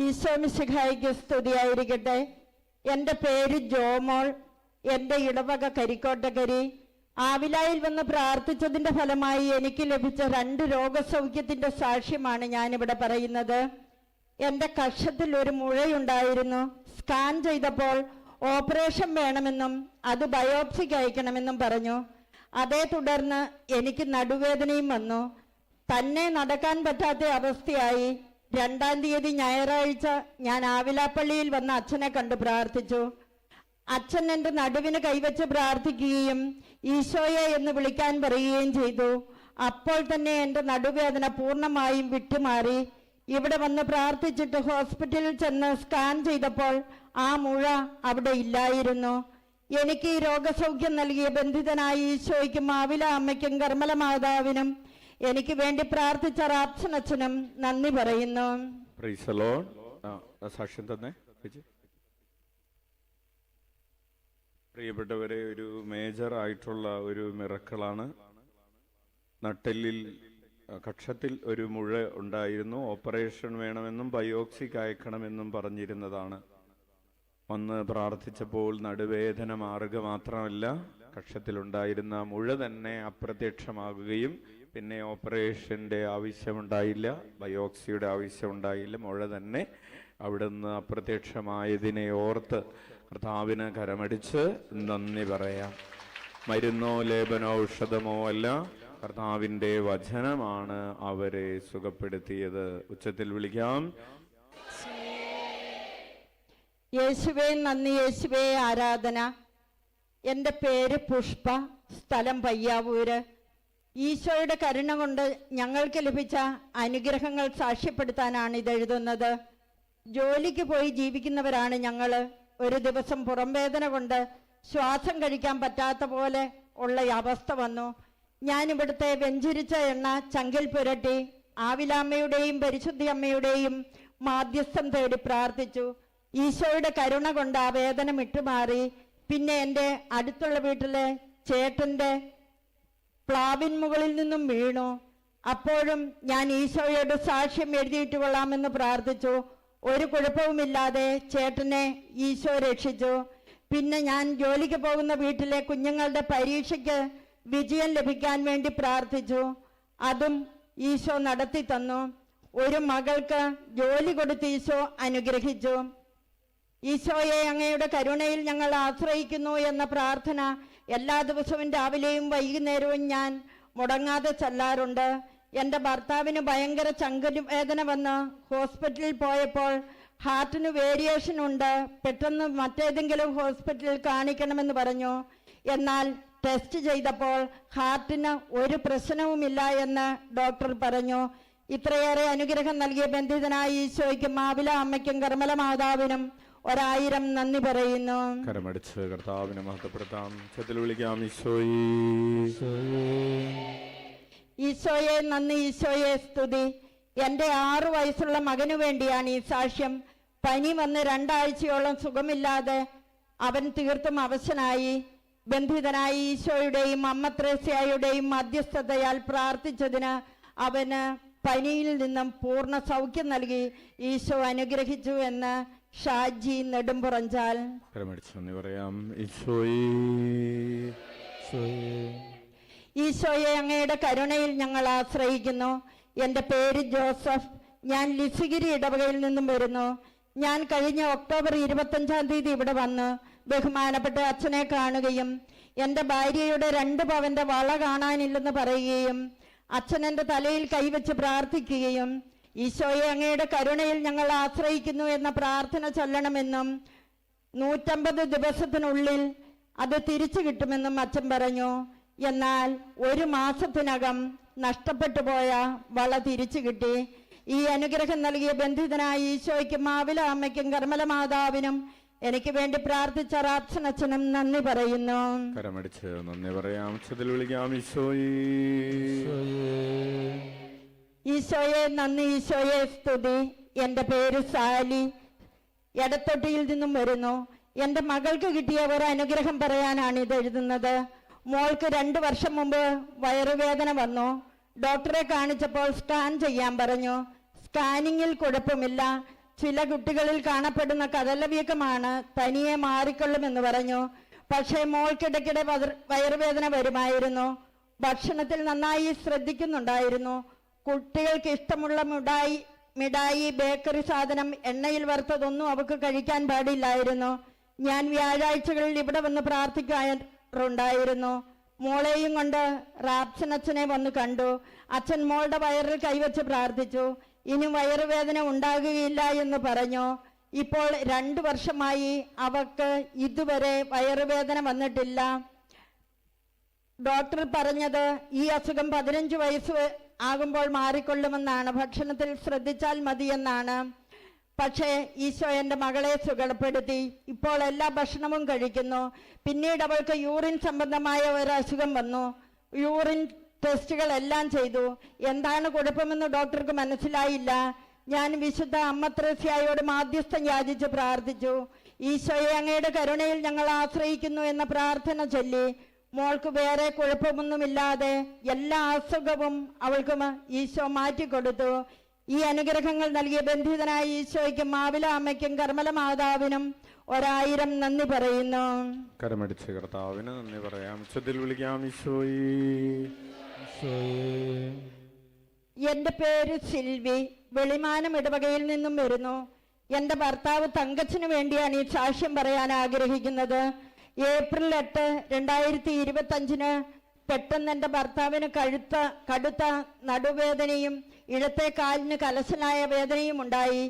ഈശോ മിശിഹായ്ക്ക് സ്തുതിയായിരിക്കട്ടെ. എൻ്റെ പേര് ജോമോൾ. എൻ്റെ ഇടവക കരിക്കോട്ടക്കരി. ആവിലായിൽ വന്ന് പ്രാർത്ഥിച്ചതിൻ്റെ ഫലമായി എനിക്ക് ലഭിച്ച 2 രോഗസൗഖ്യത്തിൻ്റെ സാക്ഷ്യമാണ് ഞാനിവിടെ പറയുന്നത്. എൻ്റെ കക്ഷത്തിൽ ഒരു മുഴയുണ്ടായിരുന്നു. സ്കാൻ ചെയ്തപ്പോൾ ഓപ്പറേഷൻ വേണമെന്നും അത് ബയോപ്സിക്ക് അയക്കണമെന്നും പറഞ്ഞു. അതേ തുടർന്ന് എനിക്ക് നടുവേദനയും വന്നു. തന്നെ നടക്കാൻ പറ്റാത്ത അവസ്ഥയായി. 2-ാം തീയതി ഞായറാഴ്ച ഞാൻ ആവിലാപ്പള്ളിയിൽ വന്ന് അച്ഛനെ കണ്ടു പ്രാർത്ഥിച്ചു. അച്ഛൻ എൻ്റെ നടുവിന് കൈവച്ച് പ്രാർത്ഥിക്കുകയും ഈശോയെ എന്ന് വിളിക്കാൻ പറയുകയും ചെയ്തു. അപ്പോൾ തന്നെ എൻ്റെ നടുവേദന പൂർണ്ണമായും വിട്ടുമാറി. ഇവിടെ വന്ന് പ്രാർത്ഥിച്ചിട്ട് ഹോസ്പിറ്റലിൽ ചെന്ന് സ്കാൻ ചെയ്തപ്പോൾ ആ മുഴ അവിടെ ഇല്ലായിരുന്നു. എനിക്ക് ഈ രോഗസൗഖ്യം നൽകിയ ബന്ധിതനായ ഈശോയ്ക്കും ആവില അമ്മയ്ക്കും കർമ്മല മാതാവിനും എനിക്ക് വേണ്ടി പ്രാർത്ഥിച്ച റാപ്സനച്ഛനും നന്ദി പറയുന്നു. Praise the Lord. സാക്ഷ്യം തന്നെ. പ്രിയപ്പെട്ടവരെ, ഒരു മേജർ ആയിട്ടുള്ള ഒരു മിറക്കിളാണ്. നട്ടെല്ലിൽ കക്ഷത്തിൽ ഒരു മുഴ ഉണ്ടായിരുന്നു. ഓപ്പറേഷൻ വേണമെന്നും ബയോപ്സിക്ക് അയക്കണമെന്നും പറഞ്ഞിരുന്നതാണ്. വന്ന് പ്രാർത്ഥിച്ചപ്പോൾ നടുവേദന മാറുക മാത്രമല്ല, കക്ഷത്തിലുണ്ടായിരുന്ന മുഴ തന്നെ അപ്രത്യക്ഷമാകുകയും പിന്നെ ഓപ്പറേഷൻ്റെ ആവശ്യമുണ്ടായില്ല, ബയോപ്സിയുടെ ആവശ്യമുണ്ടായില്ല. മുഴ തന്നെ അവിടുന്ന് അപ്രത്യക്ഷമായതിനെ ഓർത്ത് കർത്താവിന് കരമടിച്ച് നന്ദി പറയാം. മരുന്നോ ലേപനോ ഔഷധമോ അല്ല, കർത്താവിൻ്റെ വചനമാണ് അവരെ സുഖപ്പെടുത്തിയത്. ഉച്ചത്തിൽ വിളിക്കാം. യേശുവേ നന്ദി, യേശുവേ ആരാധന. എൻ്റെ പേര് പുഷ്പ, സ്ഥലം പയ്യാവൂര്. ഈശോയുടെ കരുണ കൊണ്ട് ഞങ്ങൾക്ക് ലഭിച്ച അനുഗ്രഹങ്ങൾ സാക്ഷ്യപ്പെടുത്താനാണ് ഇതെഴുതുന്നത്. ജോലിക്ക് പോയി ജീവിക്കുന്നവരാണ് ഞങ്ങൾ. ഒരു ദിവസം പുറംവേദന കൊണ്ട് ശ്വാസം കഴിക്കാൻ പറ്റാത്ത പോലെ ഉള്ള അവസ്ഥ വന്നു. ഞാനിവിടുത്തെ വെഞ്ചിരിച്ച എണ്ണ ചങ്കിൽ പുരട്ടി ആവിലാമ്മയുടെയും പരിശുദ്ധി അമ്മയുടെയും മാധ്യസ്ഥം തേടി പ്രാർത്ഥിച്ചു. ഈശോയുടെ കരുണ കൊണ്ട് ആ വേദന വിട്ടുമാറി. പിന്നെ എൻ്റെ അടുത്തുള്ള വീട്ടിലെ ചേട്ടൻ്റെ പ്ലാവിൻ മുകളിൽ നിന്നും വീണു. അപ്പോഴും ഞാൻ ഈശോയോട് സാക്ഷ്യം എഴുതിയിട്ട് കൊള്ളാമെന്ന് പ്രാർത്ഥിച്ചു. ഒരു കുഴപ്പവുമില്ലാതെ ചേട്ടനെ ഈശോ രക്ഷിച്ചു. പിന്നെ ഞാൻ ജോലിക്ക് പോകുന്ന വീട്ടിലെ കുഞ്ഞുങ്ങളുടെ പരീക്ഷയ്ക്ക് വിജയം ലഭിക്കാൻ വേണ്ടി പ്രാർത്ഥിച്ചു. അതും ഈശോ നടത്തി തന്നു. ഒരു മകൾക്ക് ജോലി കൊടുത്ത് ഈശോ അനുഗ്രഹിച്ചു. ഈശോയെ, അങ്ങയുടെ കരുണയിൽ ഞങ്ങൾ ആശ്രയിക്കുന്നു എന്ന പ്രാർത്ഥന എല്ലാ ദിവസവും രാവിലെയും വൈകുന്നേരവും ഞാൻ മുടങ്ങാതെ ചൊല്ലാറുണ്ട്. എൻ്റെ ഭർത്താവിന് ഭയങ്കര ചങ്കുവേദന വന്ന് ഹോസ്പിറ്റലിൽ പോയപ്പോൾ ഹാർട്ടിന് വേരിയേഷൻ ഉണ്ട്, പെട്ടെന്ന് മറ്റേതെങ്കിലും ഹോസ്പിറ്റലിൽ കാണിക്കണമെന്ന് പറഞ്ഞു. എന്നാൽ ടെസ്റ്റ് ചെയ്തപ്പോൾ ഹാർട്ടിന് ഒരു പ്രശ്നവുമില്ല എന്ന് ഡോക്ടർ പറഞ്ഞു. ഇത്രയേറെ അനുഗ്രഹം നൽകിയ ബന്ധിതനായ ഈശോയ്ക്കും ആവില അമ്മയ്ക്കും കർമ്മല മാതാവിനും 1000 നന്ദി പറയുന്നു. കരമടിച്ച് കർത്താവിനെ മഹത്വപ്പെടുത്താം. ഉച്ചത്തിൽ വിളിക്കാം. ഈശോയെ നന്ദി, ഈശോയെ സ്തുതി. എൻ്റെ 6 വയസ്സുള്ള മകനു വേണ്ടിയാണ് ഈ സാക്ഷ്യം. പനി വന്ന് 2 ആഴ്ചയോളം സുഖമില്ലാതെ അവൻ തീർത്തും അവശനായി. ബന്ധിതനായ ഈശോയുടെയും അമ്മ ത്രേസ്യായുടെയും മധ്യസ്ഥതയാൽ പ്രാർത്ഥിച്ചതിന് അവന് പനിയിൽ നിന്നും പൂർണ്ണ സൗഖ്യം നൽകി ഈശോ അനുഗ്രഹിച്ചു എന്ന് ഷാജി നെടുമ്പുറഞ്ചാൽ. ഈശോയെ, അങ്ങയുടെ കരുണയിൽ ഞങ്ങൾ ആശ്രയിക്കുന്നു. എൻ്റെ പേര് ജോസഫ്. ഞാൻ ലിസിഗിരി ഇടവകയിൽ നിന്നും വരുന്നു. ഞാൻ കഴിഞ്ഞ ഒക്ടോബർ 25-ാം തീയതി ഇവിടെ വന്ന് ബഹുമാനപ്പെട്ട അച്ഛനെ കാണുകയും എൻ്റെ ഭാര്യയുടെ 2 പവന്റെ വള കാണാനില്ലെന്ന് പറയുകയും അച്ഛൻ എൻ്റെ തലയിൽ കൈവച്ച് പ്രാർത്ഥിക്കുകയും ഈശോയെ, അങ്ങയുടെ കരുണയിൽ ഞങ്ങൾ ആശ്രയിക്കുന്നു എന്ന പ്രാർത്ഥന ചൊല്ലണമെന്നും 150 ദിവസത്തിനുള്ളിൽ അത് തിരിച്ചു കിട്ടുമെന്നും അച്ഛൻ പറഞ്ഞു. എന്നാൽ 1 മാസത്തിനകം നഷ്ടപ്പെട്ടു പോയ വള തിരിച്ചു കിട്ടി. ഈ അനുഗ്രഹം നൽകിയ ബന്ധിതനായ ഈശോയ്ക്കും ആവില അമ്മയ്ക്കും കർമ്മല മാതാവിനും എനിക്ക് വേണ്ടി പ്രാർത്ഥിച്ച റാപ്സനച്ഛനും നന്ദി പറയുന്നു. കരമടിച്ച് നന്ദി പറയാം. വിളിക്കാം. ഈശോയെ നന്ദി, ഈശോയെ സ്തുതി. എൻ്റെ പേര് സാലി, എടത്തൊട്ടിയിൽ നിന്നും വരുന്നു. എൻ്റെ മകൾക്ക് കിട്ടിയ ഒരു അനുഗ്രഹം പറയാനാണ് ഇത് എഴുതുന്നത്. മോൾക്ക് 2 വർഷം മുമ്പ് വയറുവേദന വന്നു. ഡോക്ടറെ കാണിച്ചപ്പോൾ സ്കാൻ ചെയ്യാൻ പറഞ്ഞു. സ്കാനിങ്ങിൽ കുഴപ്പമില്ല. ചില കുട്ടികളിൽ കാണപ്പെടുന്ന കടലവീക്കമാണ്, തനിയെ മാറിക്കൊള്ളുമെന്ന് പറഞ്ഞു. പക്ഷേ മോൾക്കിടയ്ക്കിടെ വയറുവേദന വരുമായിരുന്നു. ഭക്ഷണത്തിൽ നന്നായി ശ്രദ്ധിക്കുന്നുണ്ടായിരുന്നു. കുട്ടികൾക്ക് ഇഷ്ടമുള്ള മിഠായി, ബേക്കറി സാധനം, എണ്ണയിൽ വറുത്തതൊന്നും അവൾക്ക് കഴിക്കാൻ പാടില്ലായിരുന്നു. ഞാൻ വ്യാഴാഴ്ചകളിൽ ഇവിടെ വന്ന് പ്രാർത്ഥിക്കാറുണ്ടായിരുന്നു. മോളെയും കൊണ്ട് റാപ്സൻ അച്ഛനെ വന്ന് കണ്ടു. അച്ഛൻ മോളുടെ വയറിൽ കൈവച്ച് പ്രാർത്ഥിച്ചു. ഇനി വയറുവേദന ഉണ്ടാകുകയില്ല എന്ന് പറഞ്ഞു. ഇപ്പോൾ 2 വർഷമായി അവൾക്ക് ഇതുവരെ വയറുവേദന വന്നിട്ടില്ല. ഡോക്ടർ പറഞ്ഞത് ഈ അസുഖം 15 വയസ്സ് ആകുമ്പോൾ മാറിക്കൊള്ളുമെന്നാണ്. ഭക്ഷണത്തിൽ ശ്രദ്ധിച്ചാൽ മതിയെന്നാണ്. പക്ഷേ ഈശോ എൻ്റെ മകളെ സുഖപ്പെടുത്തി. ഇപ്പോൾ എല്ലാ ഭക്ഷണവും കഴിക്കുന്നു. പിന്നീട് അവൾക്ക് യൂറിൻ സംബന്ധമായ ഒരു അസുഖം വന്നു. യൂറിൻ ടെസ്റ്റുകളെല്ലാം ചെയ്തു. എന്താണ് കുഴപ്പമെന്ന് ഡോക്ടർക്ക് മനസ്സിലായില്ല. ഞാൻ വിശുദ്ധ അമ്മ ത്രേസ്യായോട് മാധ്യസ്ഥം യാചിച്ച് പ്രാർത്ഥിച്ചു. ഈശോയെ, അങ്ങയുടെ കരുണയിൽ ഞങ്ങൾ ആശ്രയിക്കുന്നു എന്ന പ്രാർത്ഥന ചൊല്ലി. മോൾക്ക് വേറെ കുഴപ്പമൊന്നുമില്ലാതെ എല്ലാ അസുഖവും അവൾക്ക് ഈശോ മാറ്റിക്കൊടുത്തു. ഈ അനുഗ്രഹങ്ങൾ നൽകിയ ബന്ധിതനായ ഈശോയ്ക്കും മാവില അമ്മയ്ക്കും കർമ്മല മാതാവിനും 1000 നന്ദി പറയുന്നു. കരമടിച്ച് കർത്താവിന് നന്ദി പറയാം. ഉച്ചത്തിൽ വിളിക്കാം. ഈശോയേ, എന്റെ പേര് സിൽവി, വെളിമാനം ഇടവകയിൽ നിന്നും വരുന്നു. എന്റെ ഭർത്താവ് തങ്കച്ചന് വേണ്ടിയാണ് ഈ സാക്ഷ്യം പറയാൻ ആഗ്രഹിക്കുന്നത്. ഏപ്രിൽ 8, 2025 പെട്ടെന്ന് എൻ്റെ ഭർത്താവിന് കടുത്ത നടുവേദനയും ഇടത്തെ കാലിന് കലശലായ വേദനയും ഉണ്ടായി.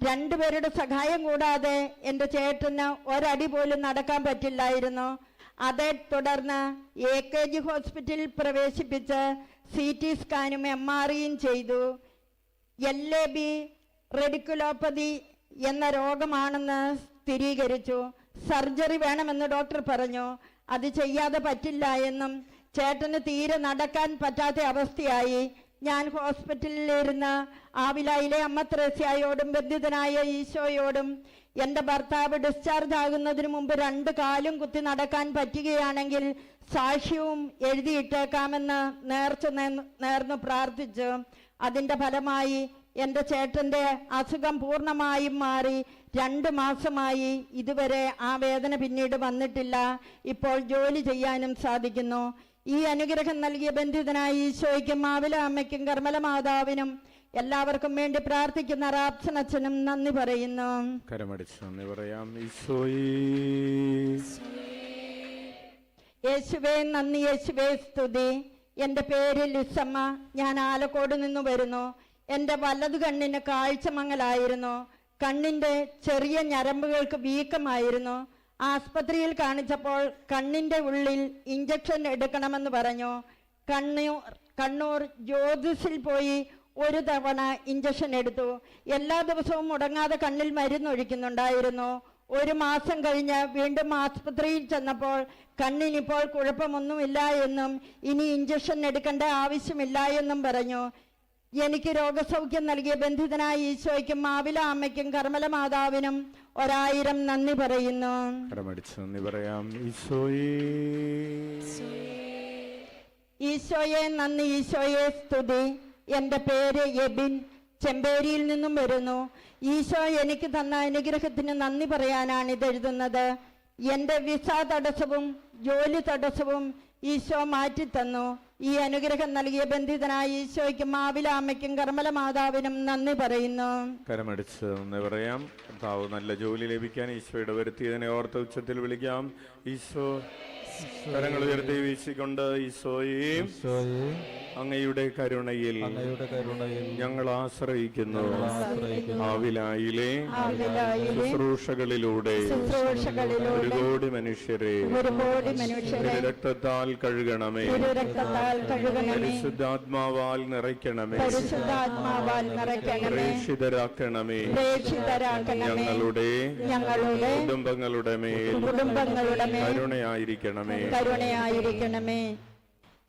2 പേരുടെ സഹായം കൂടാതെ എൻ്റെ ചേട്ടന് ഒരടി പോലും നടക്കാൻ പറ്റില്ലായിരുന്നു. അതേ തുടർന്ന് AKG ഹോസ്പിറ്റലിൽ പ്രവേശിപ്പിച്ച് CT സ്കാനും MRIയും ചെയ്തു. LAB റെഡിക്കുലോപ്പതി എന്ന രോഗമാണെന്ന് സ്ഥിരീകരിച്ചു. സർജറി വേണമെന്ന് ഡോക്ടർ പറഞ്ഞു. അത് ചെയ്യാതെ പറ്റില്ല എന്നും ചേട്ടന് തീരെ നടക്കാൻ പറ്റാത്ത അവസ്ഥയായി. ഞാൻ ഹോസ്പിറ്റലിലിരുന്ന് ആവിലായിലെ അമ്മ ത്രേസ്യായോടും ബന്ധിതനായ ഈശോയോടും എൻ്റെ ഭർത്താവ് ഡിസ്ചാർജ് ആകുന്നതിന് മുമ്പ് 2 കാലും കുത്തി നടക്കാൻ പറ്റുകയാണെങ്കിൽ സാക്ഷ്യവും എഴുതിയിട്ടേക്കാമെന്ന് നേർന്നു പ്രാർത്ഥിച്ചു. അതിൻ്റെ ഫലമായി എൻ്റെ ചേട്ടൻ്റെ അസുഖം പൂർണ്ണമായും മാറി. 2 മാസമായി. ഇതുവരെ ആ വേദന പിന്നീട് വന്നിട്ടില്ല. ഇപ്പോൾ ജോലി ചെയ്യാനും സാധിക്കുന്നു. ഈ അനുഗ്രഹം നൽകിയ ബന്ധിതനായ ഈശോയ്ക്കും മാവില അമ്മയ്ക്കും കർമ്മല മാതാവിനും എല്ലാവർക്കും വേണ്ടി പ്രാർത്ഥിക്കുന്ന റാപ്സൻ അച്ഛനും നന്ദി പറയുന്നു. കരമടിച്ച് നന്ദി പറയാം. ഈശോയേ, യേശുവേ നന്ദി, യേശുവേ സ്തുതി. എൻ്റെ പേര് ലിസമ്മ. ഞാൻ ആലക്കോട് നിന്ന് വരുന്നു. എൻ്റെ വലതു കണ്ണിന് കാഴ്ചമങ്ങലായിരുന്നു. കണ്ണിൻ്റെ ചെറിയ ഞരമ്പുകൾക്ക് വീക്കമായിരുന്നു. ആസ്പത്രിയിൽ കാണിച്ചപ്പോൾ കണ്ണിൻ്റെ ഉള്ളിൽ ഇഞ്ചക്ഷൻ എടുക്കണമെന്ന് പറഞ്ഞു. കണ്ണൂർ ജ്യോതിസിൽ പോയി 1 തവണ ഇഞ്ചക്ഷൻ എടുത്തു. എല്ലാ ദിവസവും മുടങ്ങാതെ കണ്ണിൽ മരുന്നൊഴിക്കുന്നുണ്ടായിരുന്നു. 1 മാസം കഴിഞ്ഞ് വീണ്ടും ആസ്പത്രിയിൽ ചെന്നപ്പോൾ കണ്ണിനിപ്പോൾ കുഴപ്പമൊന്നുമില്ല എന്നും ഇനി ഇഞ്ചക്ഷൻ എടുക്കേണ്ട ആവശ്യമില്ല എന്നും പറഞ്ഞു. എനിക്ക് രോഗസൗഖ്യം നൽകിയ ബന്ധിതനായ ഈശോയ്ക്കും മാവില അമ്മയ്ക്കും കർമ്മല മാതാവിനും 1000 നന്ദി പറയുന്നു. നന്ദി പറയാം. ഈശോയേ, ഈശോയെ നന്ദി, ഈശോയെ സ്തുതി. എൻ്റെ പേര് എബിൻ, ചെമ്പേരിയിൽ നിന്നും വരുന്നു. ഈശോ എനിക്ക് തന്ന അനുഗ്രഹത്തിന് നന്ദി പറയാനാണ് ഇതെഴുതുന്നത്. എൻ്റെ വിസ തടസ്സവും ജോലി തടസ്സവും ഈശോ മാറ്റിത്തന്നു. ഈ അനുഗ്രഹം നൽകിയ ബന്ധിതനായ ഈശോയ്ക്കും മാവില അമ്മയ്ക്കും കർമ്മല മാതാവിനും നന്ദി പറയുന്നു. കരമടിച്ച് നന്ദി പറയാം. കർത്താവ് നല്ല ജോലി ലഭിക്കാൻ ഈശോയുടെ വരുത്തിയതിനെ ഓർത്ത് ഉച്ചത്തിൽ വിളിക്കാം. ഈശോ, കരങ്ങൾ ഉയർത്തി വീശിക്കൊണ്ട് ഈശോയെ, അങ്ങയുടെ കരുണയിൽ ഞങ്ങൾ ആശ്രയിക്കുന്നു. ആവിലായിലെ ശുശ്രൂഷകളിലൂടെ 1 കോടി മനുഷ്യരെ രക്തത്താൽ കഴുകണമേ, പരിശുദ്ധാത്മാവാൽ നിറയ്ക്കണമേ, പ്രേക്ഷിതരാക്കണമേ. ഞങ്ങളുടെ കുടുംബങ്ങളുടെ മേൽ കരുണയായിരിക്കണമേ.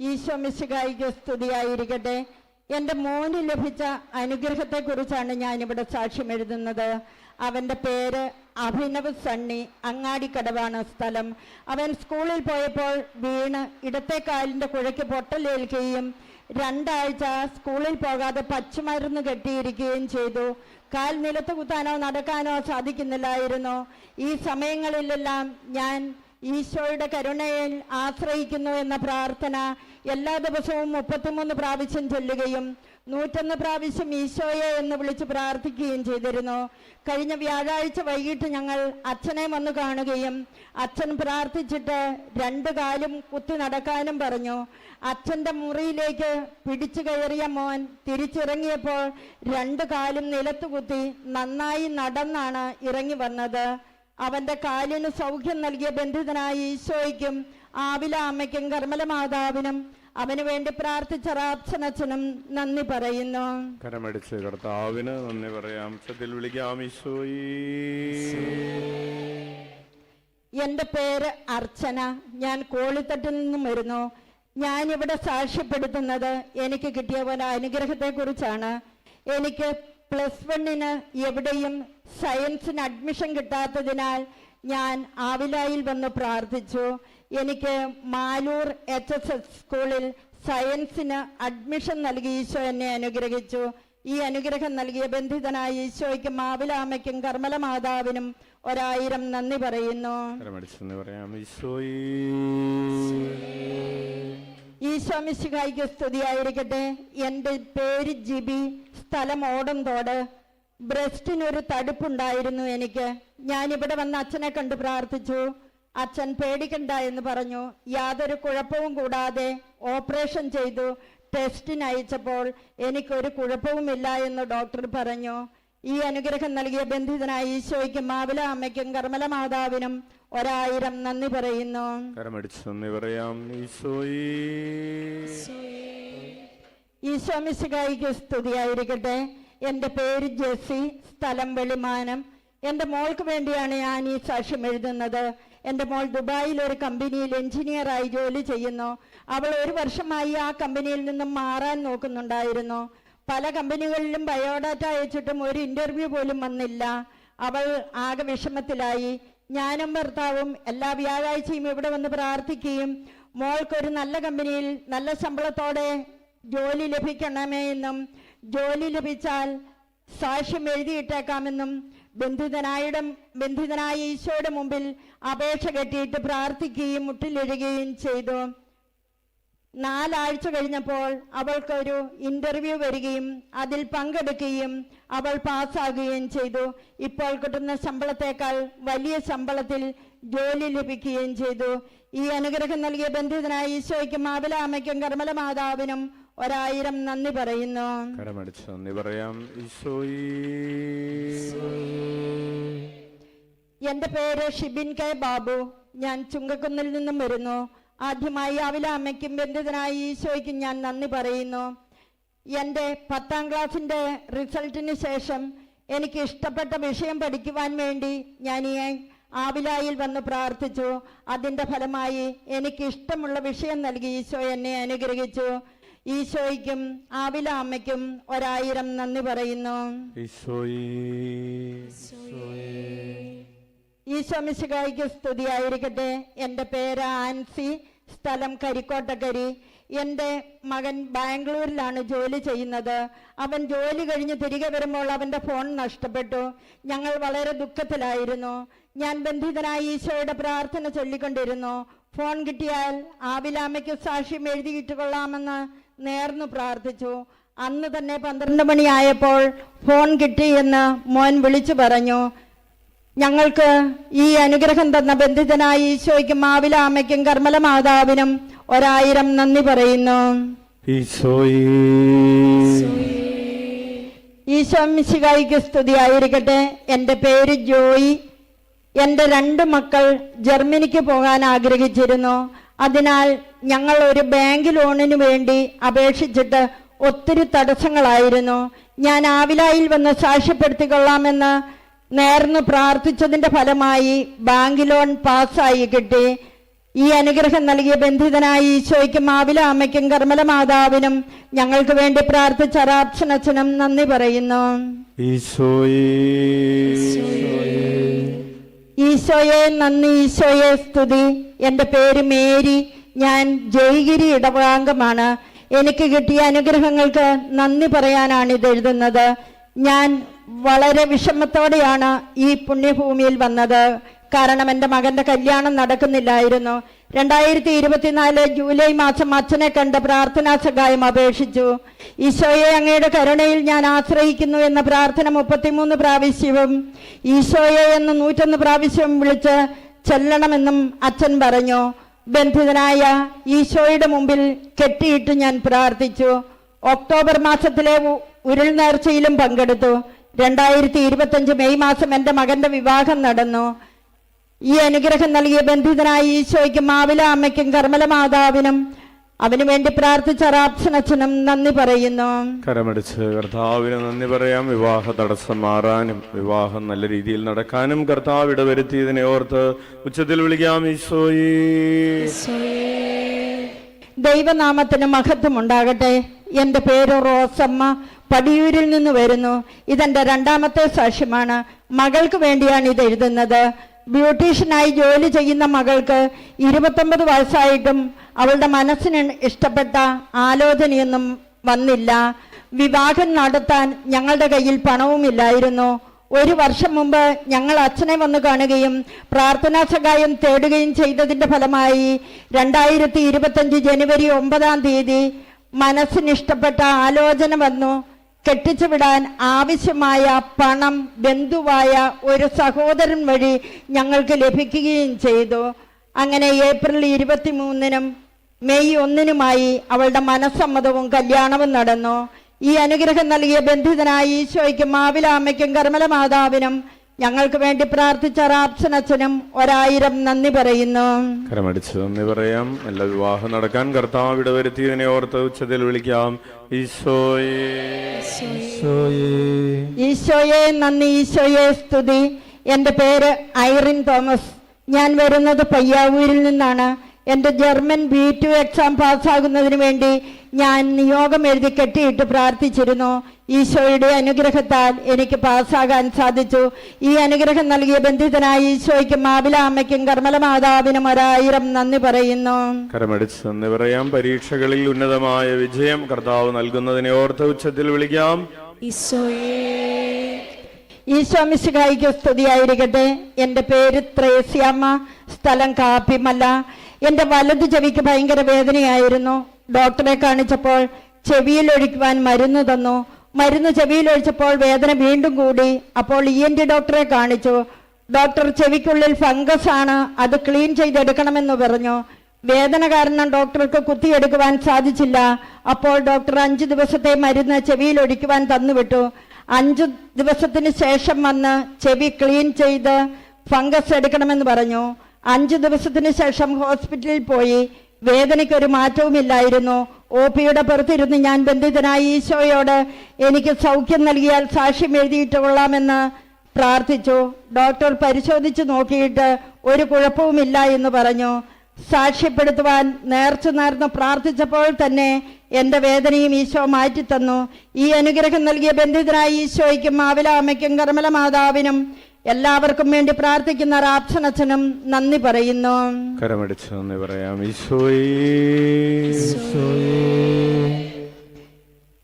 ഈശോ മിശിഹായിക്ക് സ്തുതിയായിരിക്കട്ടെ. എൻ്റെ മോന് ലഭിച്ച അനുഗ്രഹത്തെ കുറിച്ചാണ് ഞാനിവിടെ സാക്ഷ്യം എഴുതുന്നത്. അവൻ്റെ പേര് അഭിനവ് സണ്ണി, അങ്ങാടിക്കടവാണ് സ്ഥലം. അവൻ സ്കൂളിൽ പോയപ്പോൾ വീണ് ഇടത്തെ കാലിൻ്റെ കുഴയ്ക്ക് പൊട്ടലേൽക്കുകയും 2 ആഴ്ച സ്കൂളിൽ പോകാതെ പച്ചമരുന്ന് കെട്ടിയിരിക്കുകയും ചെയ്തു. കാൽ നിലത്ത് കുത്താനോ നടക്കാനോ സാധിക്കുന്നില്ലായിരുന്നു. ഈ സമയങ്ങളിലെല്ലാം ഞാൻ ഈശോയുടെ കരുണയിൽ ആശ്രയിക്കുന്നു എന്ന പ്രാർത്ഥന എല്ലാ ദിവസവും 33 പ്രാവശ്യം ചൊല്ലുകയും 101 പ്രാവശ്യം ഈശോയെ എന്ന് വിളിച്ച് പ്രാർത്ഥിക്കുകയും ചെയ്തിരുന്നു. കഴിഞ്ഞ വ്യാഴാഴ്ച വൈകിട്ട് ഞങ്ങൾ അച്ഛനെ വന്ന് കാണുകയും അച്ഛൻ പ്രാർത്ഥിച്ചിട്ട് 2 കാലും കുത്തി നടക്കാനും പറഞ്ഞു. അച്ഛൻ്റെ മുറിയിലേക്ക് പിടിച്ചു കയറിയ മോൻ തിരിച്ചിറങ്ങിയപ്പോൾ 2 കാലും നിലത്ത് കുത്തി നന്നായി നടന്നാണ് ഇറങ്ങി വന്നത്. അവന്റെ കാലിന് സൗഖ്യം നൽകിയ ബന്ധിതനായ ഈശോയ്ക്കും ആവില അമ്മയ്ക്കും കർമ്മല മാതാവിനും അവന് വേണ്ടി പ്രാർത്ഥിച്ച റാപ്സനച്ഛനും നന്ദി പറയുന്നു. കരമടിച്ച് കർത്താവിന് നന്ദി പറയാം. സത്യത്തിൽ വിളിക്കാം ഈശോയേ. എൻ്റെ പേര് അർച്ചന. ഞാൻ കോളിത്തട്ടിൽ നിന്നും വരുന്നു. ഞാനിവിടെ സാക്ഷ്യപ്പെടുത്തുന്നത് എനിക്ക് കിട്ടിയ പോലെ അനുഗ്രഹത്തെക്കുറിച്ചാണ്. എനിക്ക് +1 എവിടെയും സയൻസിന് അഡ്മിഷൻ കിട്ടാത്തതിനാൽ ഞാൻ ആവിലായിൽ വന്ന് പ്രാർത്ഥിച്ചു. എനിക്ക് മാലൂർ HSS സ്കൂളിൽ സയൻസിന് അഡ്മിഷൻ നൽകി ഈശോ എന്നെ അനുഗ്രഹിച്ചു. ഈ അനുഗ്രഹം നൽകിയ ബന്ധിതനായ ഈശോയ്ക്കും ആവിലാമ്മയ്ക്കും കർമ്മല മാതാവിനും 1000 നന്ദി പറയുന്നു. ഈശോ മിശിഹായ്ക്ക് സ്തുതിയായിരിക്കട്ടെ. എൻ്റെ പേര് ജിബി, സ്ഥലം ഓടംതോട്. ബ്രസ്റ്റിനൊരു തടുപ്പുണ്ടായിരുന്നു എനിക്ക്. ഞാനിവിടെ വന്ന് അച്ഛനെ കണ്ട് പ്രാർത്ഥിച്ചു. അച്ഛൻ പേടിക്കണ്ട എന്ന് പറഞ്ഞു. യാതൊരു കുഴപ്പവും കൂടാതെ ഓപ്പറേഷൻ ചെയ്തു. ടെസ്റ്റിന് അയച്ചപ്പോൾ എനിക്കൊരു കുഴപ്പവുമില്ല എന്ന് ഡോക്ടർ പറഞ്ഞു. ഈ അനുഗ്രഹം നൽകിയ ബന്ധിതനായ ഈശോയ്ക്കും ആവില അമ്മയ്ക്കും കർമ്മല മാതാവിനും 1000 നന്ദി പറയുന്നു. ഈശോ മിശിഹായ്ക്ക് സ്തുതിയായിരിക്കട്ടെ. എൻ്റെ പേര് ജെസ്സി, സ്ഥലം വെളിമാനം. എൻ്റെ മോൾക്ക് വേണ്ടിയാണ് ഞാൻ ഈ സാക്ഷ്യം എഴുതുന്നത്. എൻ്റെ മോൾ ദുബായിൽ ഒരു കമ്പനിയിൽ എഞ്ചിനീയറായി ജോലി ചെയ്യുന്നു. അവൾ 1 വർഷമായി ആ കമ്പനിയിൽ നിന്നും മാറാൻ നോക്കുന്നുണ്ടായിരുന്നു. പല കമ്പനികളിലും ബയോഡാറ്റ അയച്ചിട്ടും ഒരു ഇന്റർവ്യൂ പോലും വന്നില്ല. അവൾ ആകെ വിഷമത്തിലായി. ഞാനും ഭർത്താവും എല്ലാ വ്യാഴാഴ്ചയും ഇവിടെ വന്ന് പ്രാർത്ഥിക്കുകയും മോൾക്കൊരു നല്ല കമ്പനിയിൽ നല്ല ശമ്പളത്തോടെ ജോലി ലഭിക്കണമേ എന്നും ജോലി ലഭിച്ചാൽ സാക്ഷ്യം എഴുതിയിട്ടേക്കാമെന്നും ബന്ധിതനായ ഈശോയുടെ മുമ്പിൽ അപേക്ഷ കെട്ടിയിട്ട് പ്രാർത്ഥിക്കുകയും മുട്ടിലിടുകയും ചെയ്തു. 4 ആഴ്ച കഴിഞ്ഞപ്പോൾ അവൾക്കൊരു ഇന്റർവ്യൂ വരികയും അതിൽ പങ്കെടുക്കുകയും അവൾ പാസ്സാകുകയും ചെയ്തു. ഇപ്പോൾ കിട്ടുന്ന ശമ്പളത്തേക്കാൾ വലിയ ശമ്പളത്തിൽ ജോലി ലഭിക്കുകയും ചെയ്തു. ഈ അനുഗ്രഹം നൽകിയ ബന്ധിതനായ ഈശോയ്ക്കും ആവില അമ്മയ്ക്കും കർമ്മല മാതാവിനും 1000 നന്ദി പറയുന്നു. എൻ്റെ പേര് ഷിബിൻ കെ ബാബു. ഞാൻ ചുങ്കക്കുന്നിൽ നിന്നും വരുന്നു. ആദ്യമായി ആവില അമ്മയ്ക്കും ബന്ധിതനായ ഈശോയ്ക്കും ഞാൻ നന്ദി പറയുന്നു. എൻ്റെ 10ാം ക്ലാസ്സിൻ്റെ റിസൾട്ടിന് ശേഷം എനിക്ക് ഇഷ്ടപ്പെട്ട വിഷയം പഠിക്കുവാൻ വേണ്ടി ഞാൻ ഈ ആവിലായിൽ വന്ന് പ്രാർത്ഥിച്ചു. അതിൻ്റെ ഫലമായി എനിക്ക് ഇഷ്ടമുള്ള വിഷയം നൽകി ഈശോ എന്നെ അനുഗ്രഹിച്ചു. ഈശോയ്ക്കും ആവില അമ്മയ്ക്കും 1000 നന്ദി പറയുന്നു. ഈശോ മിശിഹായ്ക്ക് സ്തുതിയായിരിക്കട്ടെ. എൻ്റെ പേര് ആൻസി, സ്ഥലം കരിക്കോട്ടക്കരി. എൻ്റെ മകൻ ബാംഗ്ലൂരിലാണ് ജോലി ചെയ്യുന്നത്. അവൻ ജോലി കഴിഞ്ഞ് തിരികെ വരുമ്പോൾ അവൻ്റെ ഫോൺ നഷ്ടപ്പെട്ടു. ഞങ്ങൾ വളരെ ദുഃഖത്തിലായിരുന്നു. ഞാൻ ബന്ധിതനായ ഈശോയുടെ പ്രാർത്ഥന ചൊല്ലിക്കൊണ്ടിരുന്നു. ഫോൺ കിട്ടിയാൽ ആവിലാമ്മയ്ക്ക് സാക്ഷ്യം എഴുതിയിട്ട് കൊള്ളാമെന്ന് നേർന്നു പ്രാർത്ഥിച്ചു. അന്ന് തന്നെ 12 മണിയായപ്പോൾ ഫോൺ കിട്ടി എന്ന് മോൻ വിളിച്ചു പറഞ്ഞു. ഞങ്ങൾക്ക് ഈ അനുഗ്രഹം തന്ന ബന്ധിതനായ ഈശോയ്ക്കും ആവില അമ്മയ്ക്കും കർമ്മല മാതാവിനും 1000 നന്ദി പറയുന്നു. ഈശോ മിശിഹായ്ക്ക് സ്തുതിയായിരിക്കട്ടെ. എൻ്റെ പേര് ജോയി. എൻ്റെ 2 മക്കൾ ജർമ്മനിക്ക് പോകാൻ ആഗ്രഹിച്ചിരുന്നു. അതിനാൽ ഞങ്ങൾ ഒരു ബാങ്ക് ലോണിന് വേണ്ടി അപേക്ഷിച്ചിട്ട് ഒത്തിരി തടസ്സങ്ങളായിരുന്നു. ഞാൻ ആവിലായിൽ വന്ന് സാക്ഷ്യപ്പെടുത്തിക്കൊള്ളാമെന്ന് നേർന്നു പ്രാർത്ഥിച്ചതിൻ്റെ ഫലമായി ബാങ്ക് ലോൺ പാസ്സായി കിട്ടി. ഈ അനുഗ്രഹം നൽകിയ ബന്ധിതനായ ഈശോയ്ക്കും ആവില അമ്മയ്ക്കും കർമ്മല മാതാവിനും ഞങ്ങൾക്ക് വേണ്ടി പ്രാർത്ഥിച്ച റാപ്സനച്ഛനും നന്ദി പറയുന്നു. ഈശോയെ നന്ദി, ഈശോയെ സ്തുതി. എൻ്റെ പേര് മേരി. ഞാൻ ജയ്ഗിരി ഇടവാംഗമാണ്. എനിക്ക് കിട്ടിയ അനുഗ്രഹങ്ങൾക്ക് നന്ദി പറയാനാണ് ഇത് എഴുതുന്നത്. ഞാൻ വളരെ വിഷമത്തോടെയാണ് ഈ പുണ്യഭൂമിയിൽ വന്നത്. കാരണം എൻ്റെ മകൻ്റെ കല്യാണം നടക്കുന്നില്ലായിരുന്നു. 2024 ജൂലൈ മാസം അച്ഛനെ കണ്ട് പ്രാർത്ഥനാ സഹായം അപേക്ഷിച്ചു. ഈശോയെ, അങ്ങയുടെ കരുണയിൽ ഞാൻ ആശ്രയിക്കുന്നു എന്ന പ്രാർത്ഥന 33 പ്രാവശ്യവും ഈശോയെ എന്ന് 101 പ്രാവശ്യവും വിളിച്ച് ചെല്ലണമെന്നും അച്ഛൻ പറഞ്ഞു. ബന്ധിതനായ ഈശോയുടെ മുമ്പിൽ കെട്ടിയിട്ട് ഞാൻ പ്രാർത്ഥിച്ചു. ഒക്ടോബർ മാസത്തിലെ ഉരുൾ നേർച്ചയിലും പങ്കെടുത്തു. 2025 മെയ് മാസം എൻ്റെ മകൻ്റെ വിവാഹം നടന്നു. ഈ അനുഗ്രഹം നൽകിയ ബന്ധിതനായ ഈശോയ്ക്കും മാവില അമ്മയ്ക്കും കർമ്മല മാതാവിനും അവന് വേണ്ടി പ്രാർത്ഥിച്ച റാപ്സനച്ഛനും നന്ദി പറയുന്നു. കരമടിച്ച് കർത്താവിന് നന്ദി പറയാം. വിവാഹ തടസ്സം മാറാനും വിവാഹം നല്ല രീതിയിൽ നടക്കാനും കർത്താവ് ഇടവരുത്തിയതിനെ ഓർത്ത് ഉച്ചത്തിൽ വിളിക്കാം. ഈശോയേ, ദൈവനാമത്തിന് മഹത്വം ഉണ്ടാകട്ടെ. എൻ്റെ പേര് റോസമ്മ, പടിയൂരിൽ നിന്ന് വരുന്നു. ഇതെൻ്റെ 2ാമത്തെ സാക്ഷ്യമാണ്. മകൾക്ക് വേണ്ടിയാണ് ഇത് എഴുതുന്നത്. ബ്യൂട്ടീഷ്യനായി ജോലി ചെയ്യുന്ന മകൾക്ക് 29 വയസ്സായിട്ടും അവളുടെ മനസ്സിന് ഇഷ്ടപ്പെട്ട ആലോചനയൊന്നും വന്നില്ല. വിവാഹം നടത്താൻ ഞങ്ങളുടെ കയ്യിൽ പണവുമില്ലായിരുന്നു. 1 വർഷം മുമ്പ് ഞങ്ങൾ അച്ഛനെ വന്ന് കാണുകയും പ്രാർത്ഥനാ സഹായം തേടുകയും ചെയ്തതിൻ്റെ ഫലമായി 2025 ജനുവരി 9-ാം തീയതി മനസ്സിനിഷ്ടപ്പെട്ട ആലോചന വന്നു. കെട്ടിച്ചു വിടാൻ ആവശ്യമായ പണം ബന്ധുവായ ഒരു സഹോദരൻ വഴി ഞങ്ങൾക്ക് ലഭിക്കുകയും ചെയ്തു. അങ്ങനെ ഏപ്രിൽ 23-നും മെയ് 1-നുമായി അവളുടെ മനസ്സമ്മതവും കല്യാണവും നടന്നു. ഈ അനുഗ്രഹം നൽകിയ ബന്ധിതനായ ഈശോയ്ക്കും മാവില അമ്മയ്ക്കും കർമ്മല മാതാവിനും ഞങ്ങൾക്ക് വേണ്ടി പ്രാർത്ഥിച്ച റാപ്സനച്ഛനും 1000 നന്ദി പറയുന്നു. കരമടിച്ച് നന്ദി പറയാം. നല്ല വിവാഹം നടക്കാൻ കർത്താവ് ഇടവരുത്തിയതിനെ ഓർത്ത് ഉച്ചത്തിൽ വിളിക്കാം. ഈശോയേ, ഈശോയെ നന്ദി, ഈശോയെ സ്തുതി. എൻ്റെ പേര് ഐറിൻ തോമസ്. ഞാൻ വരുന്നത് പയ്യാവൂരിൽ നിന്നാണ്. എൻ്റെ ജർമ്മൻ B2 എക്സാം പാസ്സാകുന്നതിന് വേണ്ടി ഞാൻ നിയോഗം എഴുതി കെട്ടിയിട്ട് പ്രാർത്ഥിച്ചിരുന്നു. ഈശോയുടെ അനുഗ്രഹത്താൽ എനിക്ക് പാസ്സാകാൻ സാധിച്ചു. ഈ അനുഗ്രഹം നൽകിയ ബന്ധിതനായ ഈശോയ്ക്കും മാവില അമ്മയ്ക്കും കർമ്മല മാതാവിനും 1000 നന്ദി പറയുന്നു. കരമടിച്ച് നന്ദി പറയാം. പരീക്ഷകളിൽ ഉന്നതമായ വിജയം കർത്താവ് നൽകുന്നതിനെ ഓർത്ത് ഉച്ചത്തിൽ വിളിക്കാം. ഈശോ മിശിഹായിക്ക് സ്തുതിയായിരിക്കട്ടെ. എൻ്റെ പേര് ത്രേസ്യാമ്മ, സ്ഥലം കാപ്പിമല്ല. എൻ്റെ വലത് ചെവിക്ക് ഭയങ്കര വേദനയായിരുന്നു. ഡോക്ടറെ കാണിച്ചപ്പോൾ ചെവിയിൽ ഒഴിക്കുവാൻ മരുന്ന് തന്നു. മരുന്ന് ചെവിയിൽ ഒഴിച്ചപ്പോൾ വേദന വീണ്ടും കൂടി. അപ്പോൾ ENT ഡോക്ടറെ കാണിച്ചു. ഡോക്ടർ ചെവിക്കുള്ളിൽ ഫംഗസ് ആണ്, അത് ക്ലീൻ ചെയ്തെടുക്കണമെന്ന് പറഞ്ഞു. വേദന കാരണം ഡോക്ടർക്ക് കുത്തിയെടുക്കുവാൻ സാധിച്ചില്ല. അപ്പോൾ ഡോക്ടർ 5 ദിവസത്തെ മരുന്ന് ചെവിയിൽ ഒഴിക്കുവാൻ തന്നുവിട്ടു. 5 ദിവസത്തിന് ശേഷം വന്ന് ചെവി ക്ലീൻ ചെയ്ത് ഫംഗസ് എടുക്കണമെന്ന് പറഞ്ഞു. 5 ദിവസത്തിന് ശേഷം ഹോസ്പിറ്റലിൽ പോയി. വേദനയ്ക്കൊരു മാറ്റവുമില്ലായിരുന്നു. OPയുടെ പുറത്തിരുന്ന് ഞാൻ ബന്ധിതനായ ഈശോയോട് എനിക്ക് സൗഖ്യം നൽകിയാൽ സാക്ഷ്യം എഴുതിയിട്ട് കൊള്ളാമെന്ന് പ്രാർത്ഥിച്ചു. ഡോക്ടർ പരിശോധിച്ച് നോക്കിയിട്ട് ഒരു കുഴപ്പവുമില്ല എന്ന് പറഞ്ഞു. സാക്ഷ്യപ്പെടുത്തുവാൻ നേർന്ന് പ്രാർത്ഥിച്ചപ്പോൾ തന്നെ എൻ്റെ വേദനയും ഈശോ മാറ്റിത്തന്നു. ഈ അനുഗ്രഹം നൽകിയ ബന്ധിതനായ ഈശോയ്ക്കും മാവില അമ്മയ്ക്കും കർമ്മല മാതാവിനും എല്ലാവർക്കും വേണ്ടി പ്രാർത്ഥിക്കുന്ന റാപ്സനച്ഛനും നന്ദി പറയുന്നു. കരമടിച്ച് നന്ദി പറയാം. ഈശോയേ,